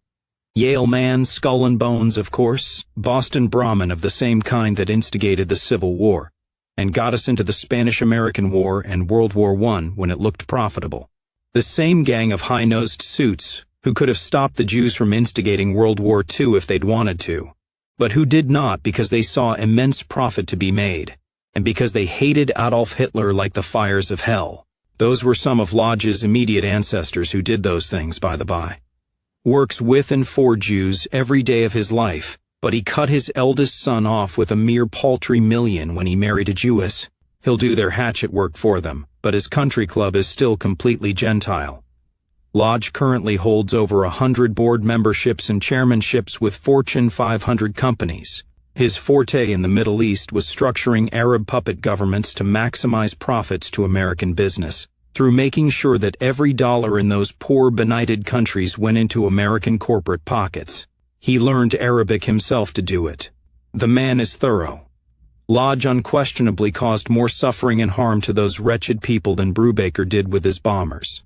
Yale man, skull and bones, of course, Boston Brahmin of the same kind that instigated the Civil War, and got us into the Spanish-American War and World War I when it looked profitable. The same gang of high-nosed suits who could have stopped the Jews from instigating World War II if they'd wanted to, but who did not because they saw immense profit to be made, and because they hated Adolf Hitler like the fires of hell. Those were some of Lodge's immediate ancestors who did those things, by the by. Works with and for Jews every day of his life, but he cut his eldest son off with a mere paltry $1 million when he married a Jewess. He'll do their hatchet work for them, but his country club is still completely Gentile. Lodge currently holds over 100 board memberships and chairmanships with Fortune 500 companies. His forte in the Middle East was structuring Arab puppet governments to maximize profits to American business, through making sure that every dollar in those poor, benighted countries went into American corporate pockets. He learned Arabic himself to do it. The man is thorough. Lodge unquestionably caused more suffering and harm to those wretched people than Brubaker did with his bombers.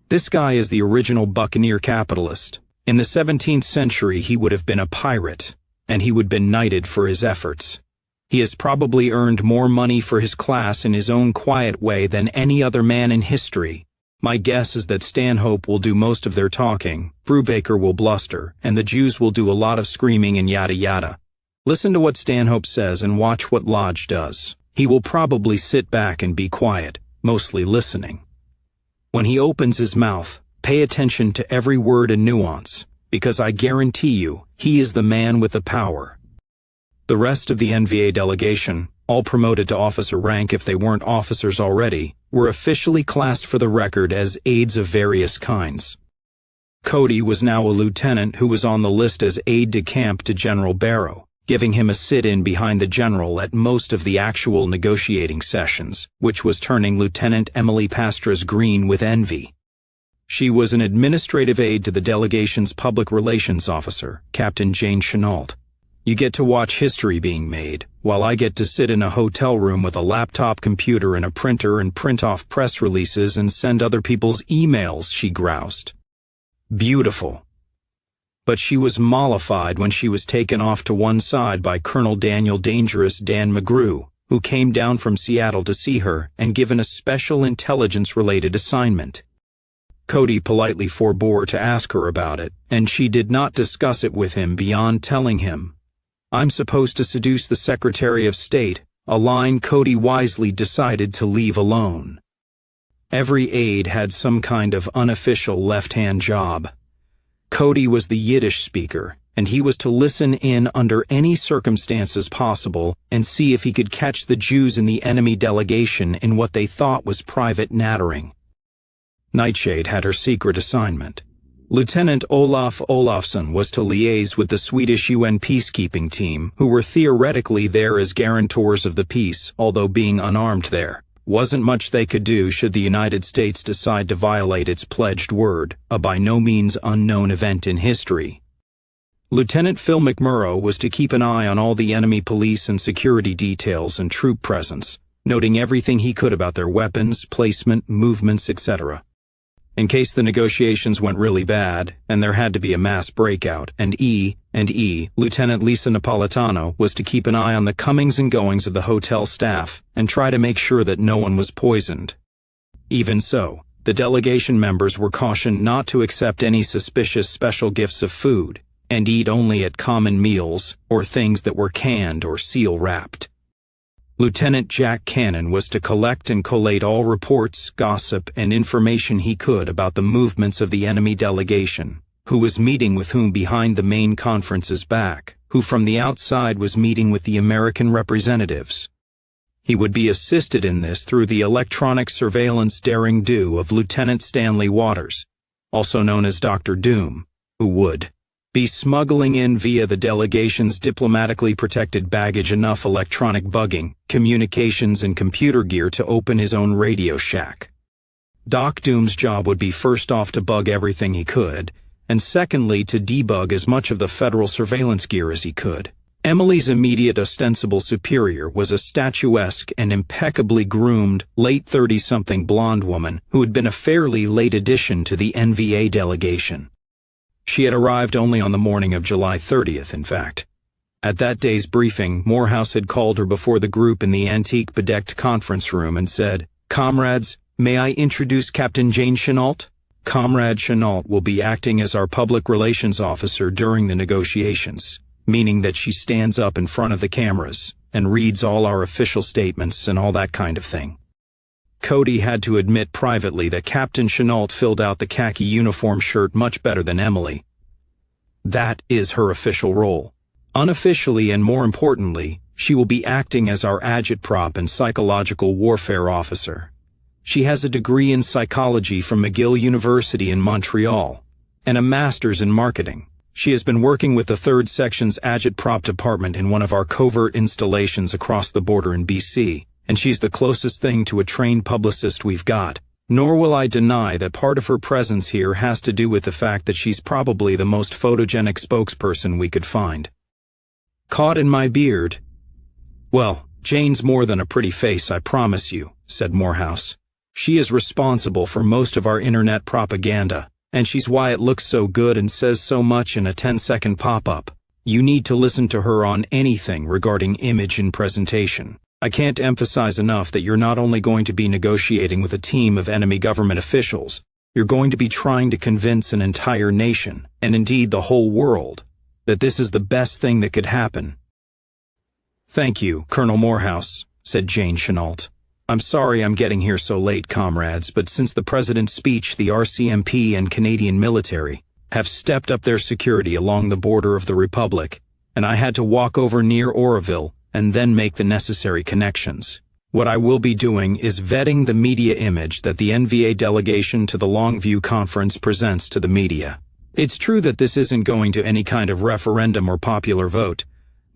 This guy is the original buccaneer capitalist. In the 17th century, he would have been a pirate, and he would have been knighted for his efforts. He has probably earned more money for his class in his own quiet way than any other man in history. My guess is that Stanhope will do most of their talking, Brubaker will bluster, and the Jews will do a lot of screaming and yada yada. Listen to what Stanhope says and watch what Lodge does. He will probably sit back and be quiet, mostly listening. When he opens his mouth, pay attention to every word and nuance, because I guarantee you, he is the man with the power. The rest of the NVA delegation, all promoted to officer rank if they weren't officers already, were officially classed for the record as aides of various kinds. Cody was now a lieutenant who was on the list as aide-de-camp to General Barrow. giving him a sit-in behind the general at most of the actual negotiating sessions, which was turning Lieutenant Emily Pastras green with envy. She was an administrative aide to the delegation's public relations officer, Captain Jane Chenault. You get to watch history being made, while I get to sit in a hotel room with a laptop computer and a printer and print off press releases and send other people's emails, she groused. Beautiful. But she was mollified when she was taken off to one side by Colonel Daniel Dangerous Dan McGrew, who came down from Seattle to see her and given a special intelligence-related assignment. Cody politely forbore to ask her about it, and she did not discuss it with him beyond telling him, "I'm supposed to seduce the Secretary of State," a line Cody wisely decided to leave alone. Every aide had some kind of unofficial left-hand job. Cody was the Yiddish speaker, and he was to listen in under any circumstances possible and see if he could catch the Jews in the enemy delegation in what they thought was private nattering. Nightshade had her secret assignment. Lieutenant Olaf Olafsson was to liaise with the Swedish UN peacekeeping team, who were theoretically there as guarantors of the peace, although being unarmed there. Wasn't much they could do should the United States decide to violate its pledged word, a by no means unknown event in history. Lieutenant Phil McMurrow was to keep an eye on all the enemy police and security details and troop presence, noting everything he could about their weapons, placement, movements, etc. In case the negotiations went really bad, and there had to be a mass breakout, and Lieutenant Lisa Napolitano was to keep an eye on the comings and goings of the hotel staff and try to make sure that no one was poisoned. Even so, the delegation members were cautioned not to accept any suspicious special gifts of food, and eat only at common meals or things that were canned or seal-wrapped. Lieutenant Jack Cannon was to collect and collate all reports, gossip, and information he could about the movements of the enemy delegation, who was meeting with whom behind the main conference's back, who from the outside was meeting with the American representatives. He would be assisted in this through the electronic surveillance derring-do of Lieutenant Stanley Waters, also known as Dr. Doom, who would be smuggling in via the delegation's diplomatically protected baggage enough electronic bugging, communications, and computer gear to open his own Radio Shack. Doc Doom's job would be first off to bug everything he could, and secondly to debug as much of the federal surveillance gear as he could. Emily's immediate ostensible superior was a statuesque and impeccably groomed, late 30-something blonde woman who had been a fairly late addition to the NVA delegation. She had arrived only on the morning of July 30th, in fact. At that day's briefing, Morehouse had called her before the group in the antique-bedecked conference room and said, "Comrades, may I introduce Captain Jane Chenault? Comrade Chenault will be acting as our public relations officer during the negotiations, meaning that she stands up in front of the cameras and reads all our official statements and all that kind of thing." Cody had to admit privately that Captain Chenault filled out the khaki uniform shirt much better than Emily. That is her official role. Unofficially and more importantly, she will be acting as our agitprop and psychological warfare officer. She has a degree in psychology from McGill University in Montreal and a master's in marketing. She has been working with the 3rd Section's agitprop department in one of our covert installations across the border in BC. And she's the closest thing to a trained publicist we've got. Nor will I deny that part of her presence here has to do with the fact that she's probably the most photogenic spokesperson we could find. Caught in my beard? Well, Jane's more than a pretty face, I promise you, said Morehouse. She is responsible for most of our internet propaganda, and she's why it looks so good and says so much in a 10-second pop-up. You need to listen to her on anything regarding image and presentation. I can't emphasize enough that you're not only going to be negotiating with a team of enemy government officials, you're going to be trying to convince an entire nation, and indeed the whole world, that this is the best thing that could happen. Thank you, Colonel Morehouse, said Jane Chenault. I'm sorry I'm getting here so late, comrades, but since the President's speech, the RCMP and Canadian military have stepped up their security along the border of the Republic, and I had to walk over near Oroville and then make the necessary connections. What I will be doing is vetting the media image that the NVA delegation to the Longview Conference presents to the media. It's true that this isn't going to any kind of referendum or popular vote,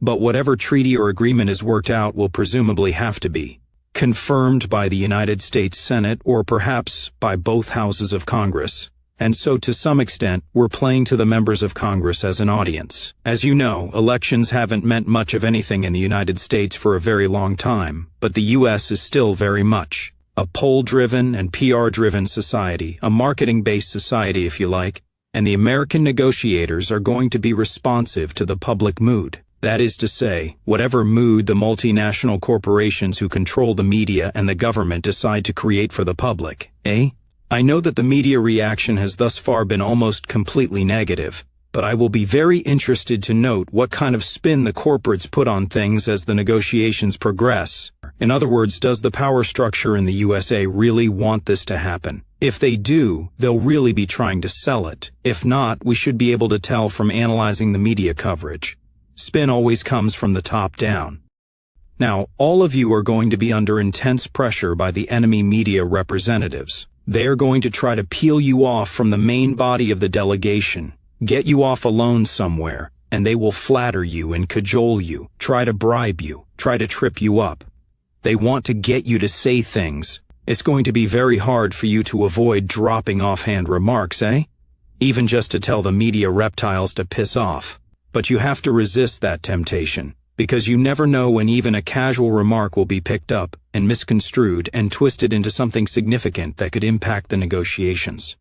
But whatever treaty or agreement is worked out will presumably have to be confirmed by the United States Senate or perhaps by both houses of Congress. And so to some extent, we're playing to the members of Congress as an audience. As you know, elections haven't meant much of anything in the United States for a very long time, but the U.S. is still very much a poll-driven and PR-driven society, a marketing-based society if you like, and the American negotiators are going to be responsive to the public mood. That is to say, whatever mood the multinational corporations who control the media and the government decide to create for the public, eh? I know that the media reaction has thus far been almost completely negative, but I will be very interested to note what kind of spin the corporates put on things as the negotiations progress. In other words, does the power structure in the USA really want this to happen? If they do, they'll really be trying to sell it. If not, we should be able to tell from analyzing the media coverage. Spin always comes from the top down. Now, all of you are going to be under intense pressure by the enemy media representatives. They are going to try to peel you off from the main body of the delegation, get you off alone somewhere, and they will flatter you and cajole you, try to bribe you, try to trip you up. They want to get you to say things. It's going to be very hard for you to avoid dropping offhand remarks, eh? Even just to tell the media reptiles to piss off. But you have to resist that temptation, because you never know when even a casual remark will be picked up and misconstrued and twisted into something significant that could impact the negotiations.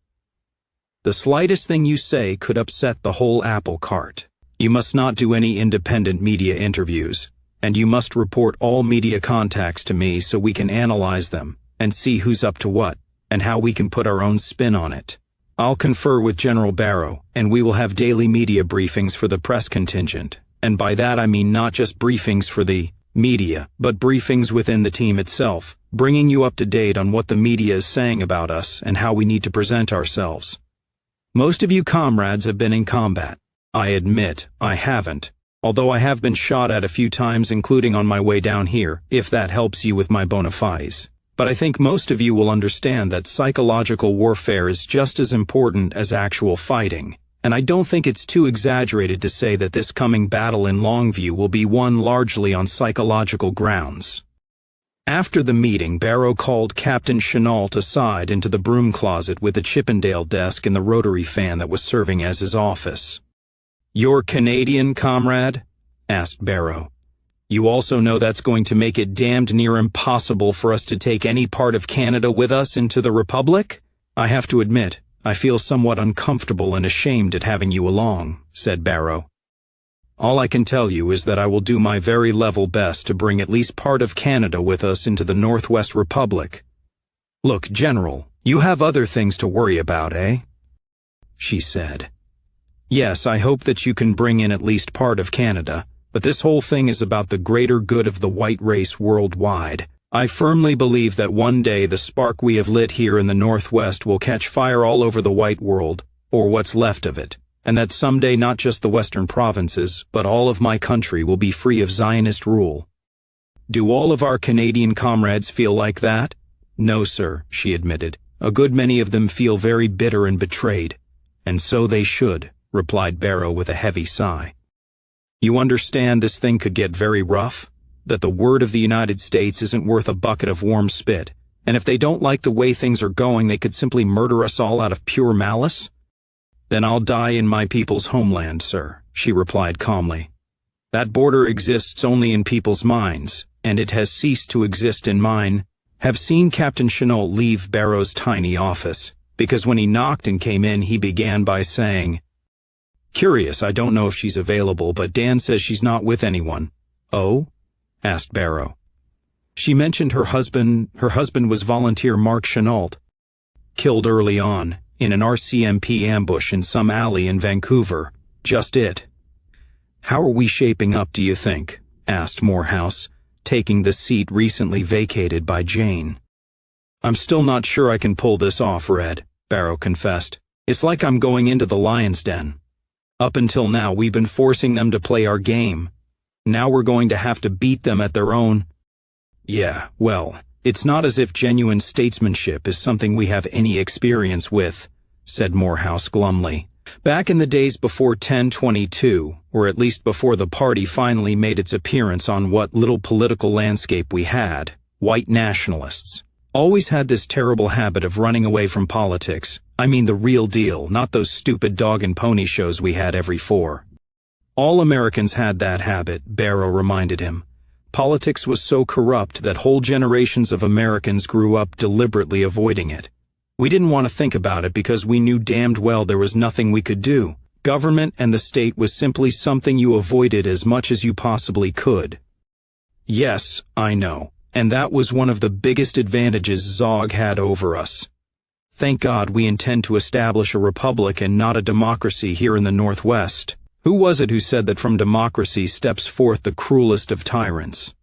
The slightest thing you say could upset the whole apple cart. You must not do any independent media interviews, and you must report all media contacts to me so we can analyze them and see who's up to what and how we can put our own spin on it. I'll confer with General Barrow, and we will have daily media briefings for the press contingent. And by that I mean not just briefings for the media, but briefings within the team itself, bringing you up to date on what the media is saying about us and how we need to present ourselves. Most of you comrades have been in combat. I admit I haven't, although I have been shot at a few times, including on my way down here, if that helps you with my bona fides. But I think most of you will understand that psychological warfare is just as important as actual fighting, and I don't think it's too exaggerated to say that this coming battle in Longview will be won largely on psychological grounds. After the meeting, Barrow called Captain Chenault aside into the broom closet with the Chippendale desk and the rotary fan that was serving as his office. "You're Canadian, comrade?" asked Barrow. "You also know that's going to make it damned near impossible for us to take any part of Canada with us into the Republic? I have to admit, I feel somewhat uncomfortable and ashamed at having you along," said Barrow. "All I can tell you is that I will do my very level best to bring at least part of Canada with us into the Northwest Republic." "Look, General, you have other things to worry about, eh?" she said. "Yes, I hope that you can bring in at least part of Canada. But this whole thing is about the greater good of the white race worldwide. I firmly believe that one day the spark we have lit here in the Northwest will catch fire all over the white world, or what's left of it, and that someday not just the western provinces, but all of my country will be free of Zionist rule. Do all of our Canadian comrades feel like that? No, sir, she admitted. A good many of them feel very bitter and betrayed. And so they should, replied Barrow with a heavy sigh. You understand this thing could get very rough? That the word of the United States isn't worth a bucket of warm spit, and if they don't like the way things are going, they could simply murder us all out of pure malice? Then I'll die in my people's homeland, sir, she replied calmly. That border exists only in people's minds, and it has ceased to exist in mine. Have seen Captain Chenault leave Barrow's tiny office, because when he knocked and came in, he began by saying, Curious, I don't know if she's available, but Dan says she's not with anyone. Oh? Asked Barrow. She mentioned her husband was volunteer Mark Chenault. Killed early on, in an RCMP ambush in some alley in Vancouver. Just it. How are we shaping up, do you think? Asked Morehouse, taking the seat recently vacated by Jane. I'm still not sure I can pull this off, Red, Barrow confessed. It's like I'm going into the lion's den. Up until now, we've been forcing them to play our game. Now we're going to have to beat them at their own. Yeah, well, it's not as if genuine statesmanship is something we have any experience with, said Morehouse glumly. Back in the days before 1022, or at least before the party finally made its appearance on what little political landscape we had, white nationalists always had this terrible habit of running away from politics. I mean the real deal, not those stupid dog and pony shows we had every four. All Americans had that habit, Barrow reminded him. Politics was so corrupt that whole generations of Americans grew up deliberately avoiding it. We didn't want to think about it because we knew damned well there was nothing we could do. Government and the state was simply something you avoided as much as you possibly could. Yes, I know, and that was one of the biggest advantages Zog had over us. Thank God we intend to establish a republic and not a democracy here in the Northwest. Who was it who said that from democracy steps forth the cruelest of tyrants?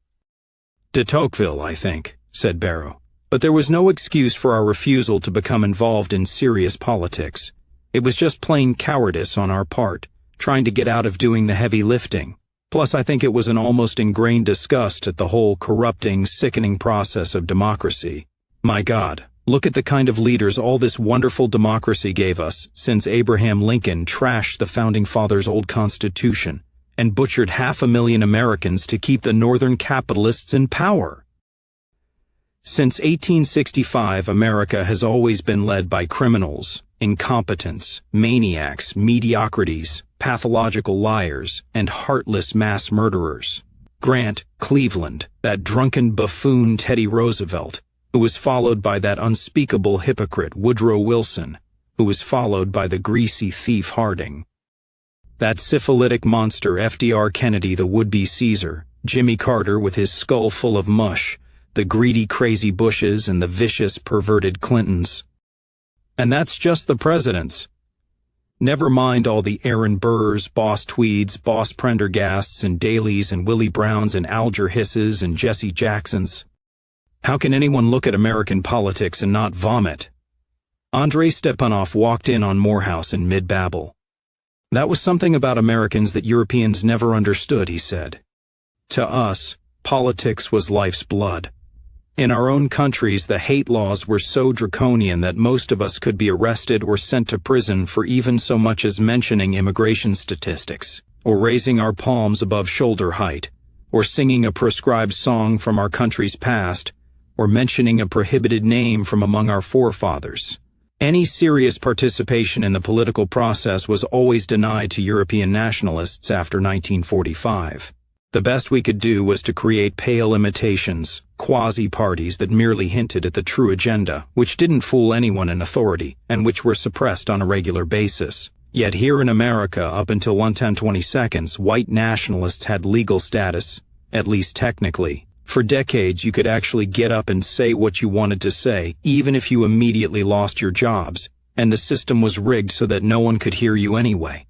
De Tocqueville, I think, said Barrow. But there was no excuse for our refusal to become involved in serious politics. It was just plain cowardice on our part, trying to get out of doing the heavy lifting. Plus, I think it was an almost ingrained disgust at the whole corrupting, sickening process of democracy. My God, look at the kind of leaders all this wonderful democracy gave us since Abraham Lincoln trashed the Founding Fathers' old Constitution and butchered 500,000 Americans to keep the northern capitalists in power. Since 1865, America has always been led by criminals, incompetents, maniacs, mediocrities, pathological liars, and heartless mass murderers. Grant, Cleveland, that drunken buffoon Teddy Roosevelt, who was followed by that unspeakable hypocrite Woodrow Wilson, who was followed by the greasy thief Harding. That syphilitic monster FDR Kennedy, the would-be Caesar, Jimmy Carter with his skull full of mush, the greedy crazy Bushes and the vicious perverted Clintons. And that's just the presidents. Never mind all the Aaron Burrs, Boss Tweeds, Boss Prendergasts and Dailies and Willie Browns and Alger Hisses and Jesse Jacksons. How can anyone look at American politics and not vomit? Andrei Stepanov walked in on Morehouse in mid-babble. That was something about Americans that Europeans never understood, he said. To us, politics was life's blood. In our own countries, the hate laws were so draconian that most of us could be arrested or sent to prison for even so much as mentioning immigration statistics, or raising our palms above shoulder height, or singing a proscribed song from our country's past, or mentioning a prohibited name from among our forefathers. Any serious participation in the political process was always denied to European nationalists after 1945. The best we could do was to create pale imitations, quasi-parties that merely hinted at the true agenda, which didn't fool anyone in authority, and which were suppressed on a regular basis. Yet here in America, up until 1/10/22, white nationalists had legal status, at least technically. For decades, you could actually get up and say what you wanted to say, even if you immediately lost your jobs, and the system was rigged so that no one could hear you anyway.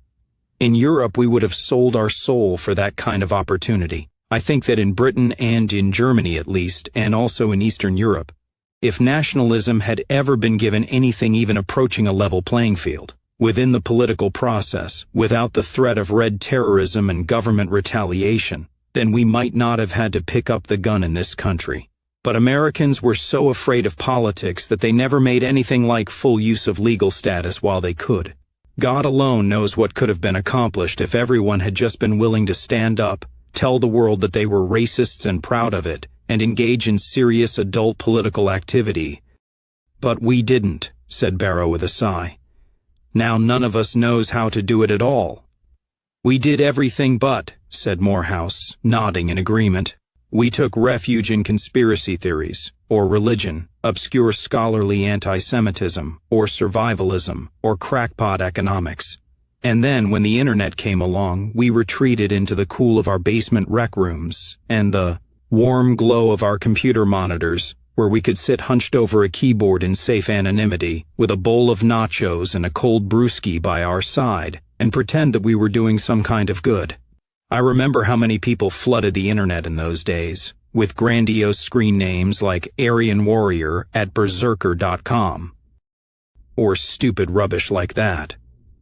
In Europe, we would have sold our soul for that kind of opportunity. I think that in Britain and in Germany at least, and also in Eastern Europe, if nationalism had ever been given anything even approaching a level playing field, within the political process, without the threat of red terrorism and government retaliation, then we might not have had to pick up the gun in this country. But Americans were so afraid of politics that they never made anything like full use of legal status while they could. God alone knows what could have been accomplished if everyone had just been willing to stand up, tell the world that they were racists and proud of it, and engage in serious adult political activity. But we didn't, said Barrow with a sigh. Now none of us knows how to do it at all. We did everything but, said Morehouse, nodding in agreement. We took refuge in conspiracy theories, or religion, obscure scholarly anti-Semitism, or survivalism, or crackpot economics. And then, when the internet came along, we retreated into the cool of our basement rec rooms, and the warm glow of our computer monitors, where we could sit hunched over a keyboard in safe anonymity, with a bowl of nachos and a cold brewski by our side, and pretend that we were doing some kind of good. I remember how many people flooded the internet in those days, with grandiose screen names like Aryan Warrior at Berserker.com. Or stupid rubbish like that.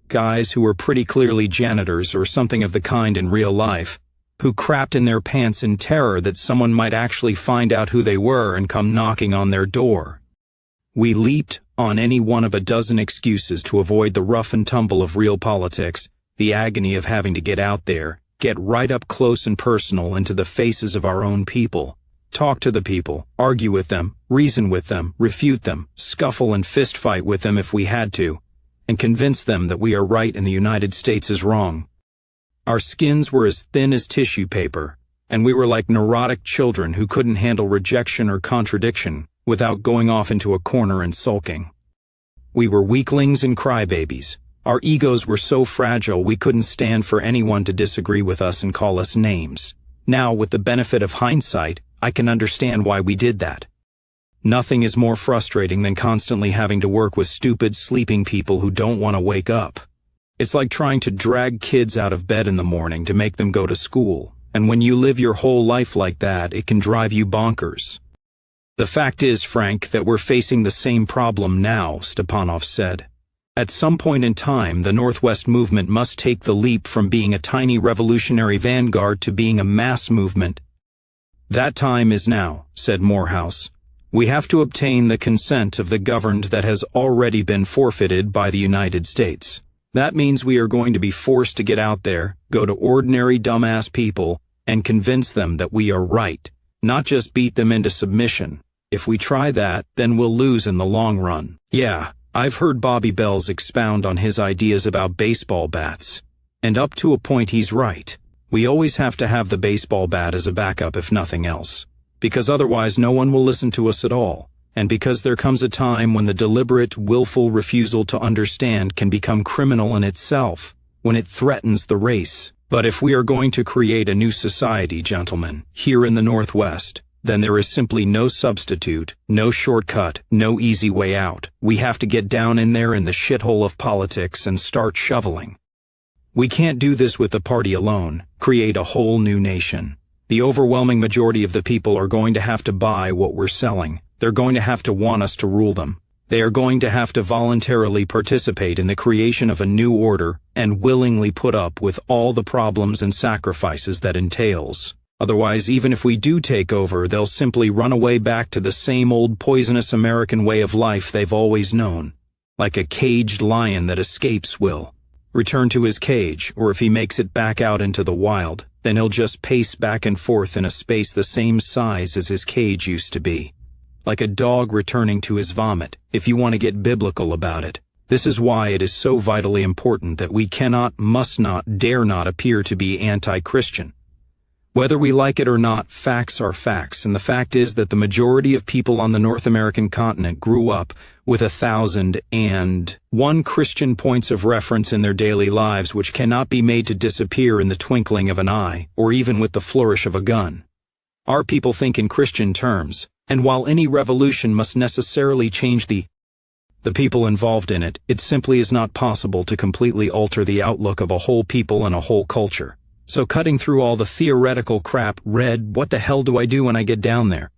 Guys who were pretty clearly janitors or something of the kind in real life, who crapped in their pants in terror that someone might actually find out who they were and come knocking on their door. We leaped on any one of a dozen excuses to avoid the rough and tumble of real politics, the agony of having to get out there, get right up close and personal into the faces of our own people, talk to the people, argue with them, reason with them, refute them, scuffle and fist fight with them if we had to, and convince them that we are right and the United States is wrong. Our skins were as thin as tissue paper, and we were like neurotic children who couldn't handle rejection or contradiction without going off into a corner and sulking. We were weaklings and crybabies. Our egos were so fragile we couldn't stand for anyone to disagree with us and call us names. Now, with the benefit of hindsight, I can understand why we did that. Nothing is more frustrating than constantly having to work with stupid, sleeping people who don't want to wake up. It's like trying to drag kids out of bed in the morning to make them go to school, and when you live your whole life like that, it can drive you bonkers. The fact is, Frank, that we're facing the same problem now, Stepanov said. At some point in time, the Northwest movement must take the leap from being a tiny revolutionary vanguard to being a mass movement. That time is now, said Morehouse. We have to obtain the consent of the governed that has already been forfeited by the United States. That means we are going to be forced to get out there, go to ordinary dumbass people, and convince them that we are right, not just beat them into submission. If we try that, then we'll lose in the long run. Yeah, I've heard Bobby Bells expound on his ideas about baseball bats. And up to a point he's right. We always have to have the baseball bat as a backup if nothing else. Because otherwise no one will listen to us at all. And because there comes a time when the deliberate, willful refusal to understand can become criminal in itself, when it threatens the race. But if we are going to create a new society, gentlemen, here in the Northwest, then there is simply no substitute, no shortcut, no easy way out. We have to get down in there in the shithole of politics and start shoveling. We can't do this with the party alone, create a whole new nation. The overwhelming majority of the people are going to have to buy what we're selling. They're going to have to want us to rule them. They are going to have to voluntarily participate in the creation of a new order and willingly put up with all the problems and sacrifices that entails. Otherwise, even if we do take over, they'll simply run away back to the same old poisonous American way of life they've always known. Like a caged lion that escapes will return to his cage, or if he makes it back out into the wild, then he'll just pace back and forth in a space the same size as his cage used to be. Like a dog returning to his vomit, if you want to get biblical about it. This is why it is so vitally important that we cannot, must not, dare not appear to be anti-Christian. Whether we like it or not, facts are facts, and the fact is that the majority of people on the North American continent grew up with 1,001 Christian points of reference in their daily lives which cannot be made to disappear in the twinkling of an eye, or even with the flourish of a gun. Our people think in Christian terms, and while any revolution must necessarily change the people involved in it, it simply is not possible to completely alter the outlook of a whole people and a whole culture. So cutting through all the theoretical crap, Red, what the hell do I do when I get down there?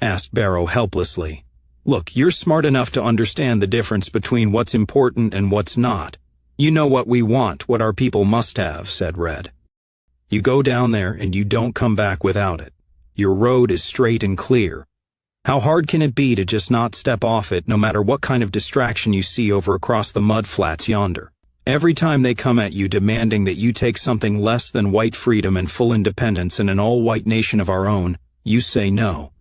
Asked Barrow helplessly. Look, you're smart enough to understand the difference between what's important and what's not. You know what we want, what our people must have, said Red. You go down there and you don't come back without it. Your road is straight and clear. How hard can it be to just not step off it no matter what kind of distraction you see over across the mud flats yonder? Every time they come at you demanding that you take something less than white freedom and full independence in an all-white nation of our own, you say no.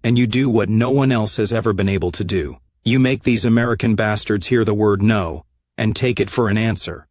And you do what no one else has ever been able to do. You make these American bastards hear the word no, and take it for an answer.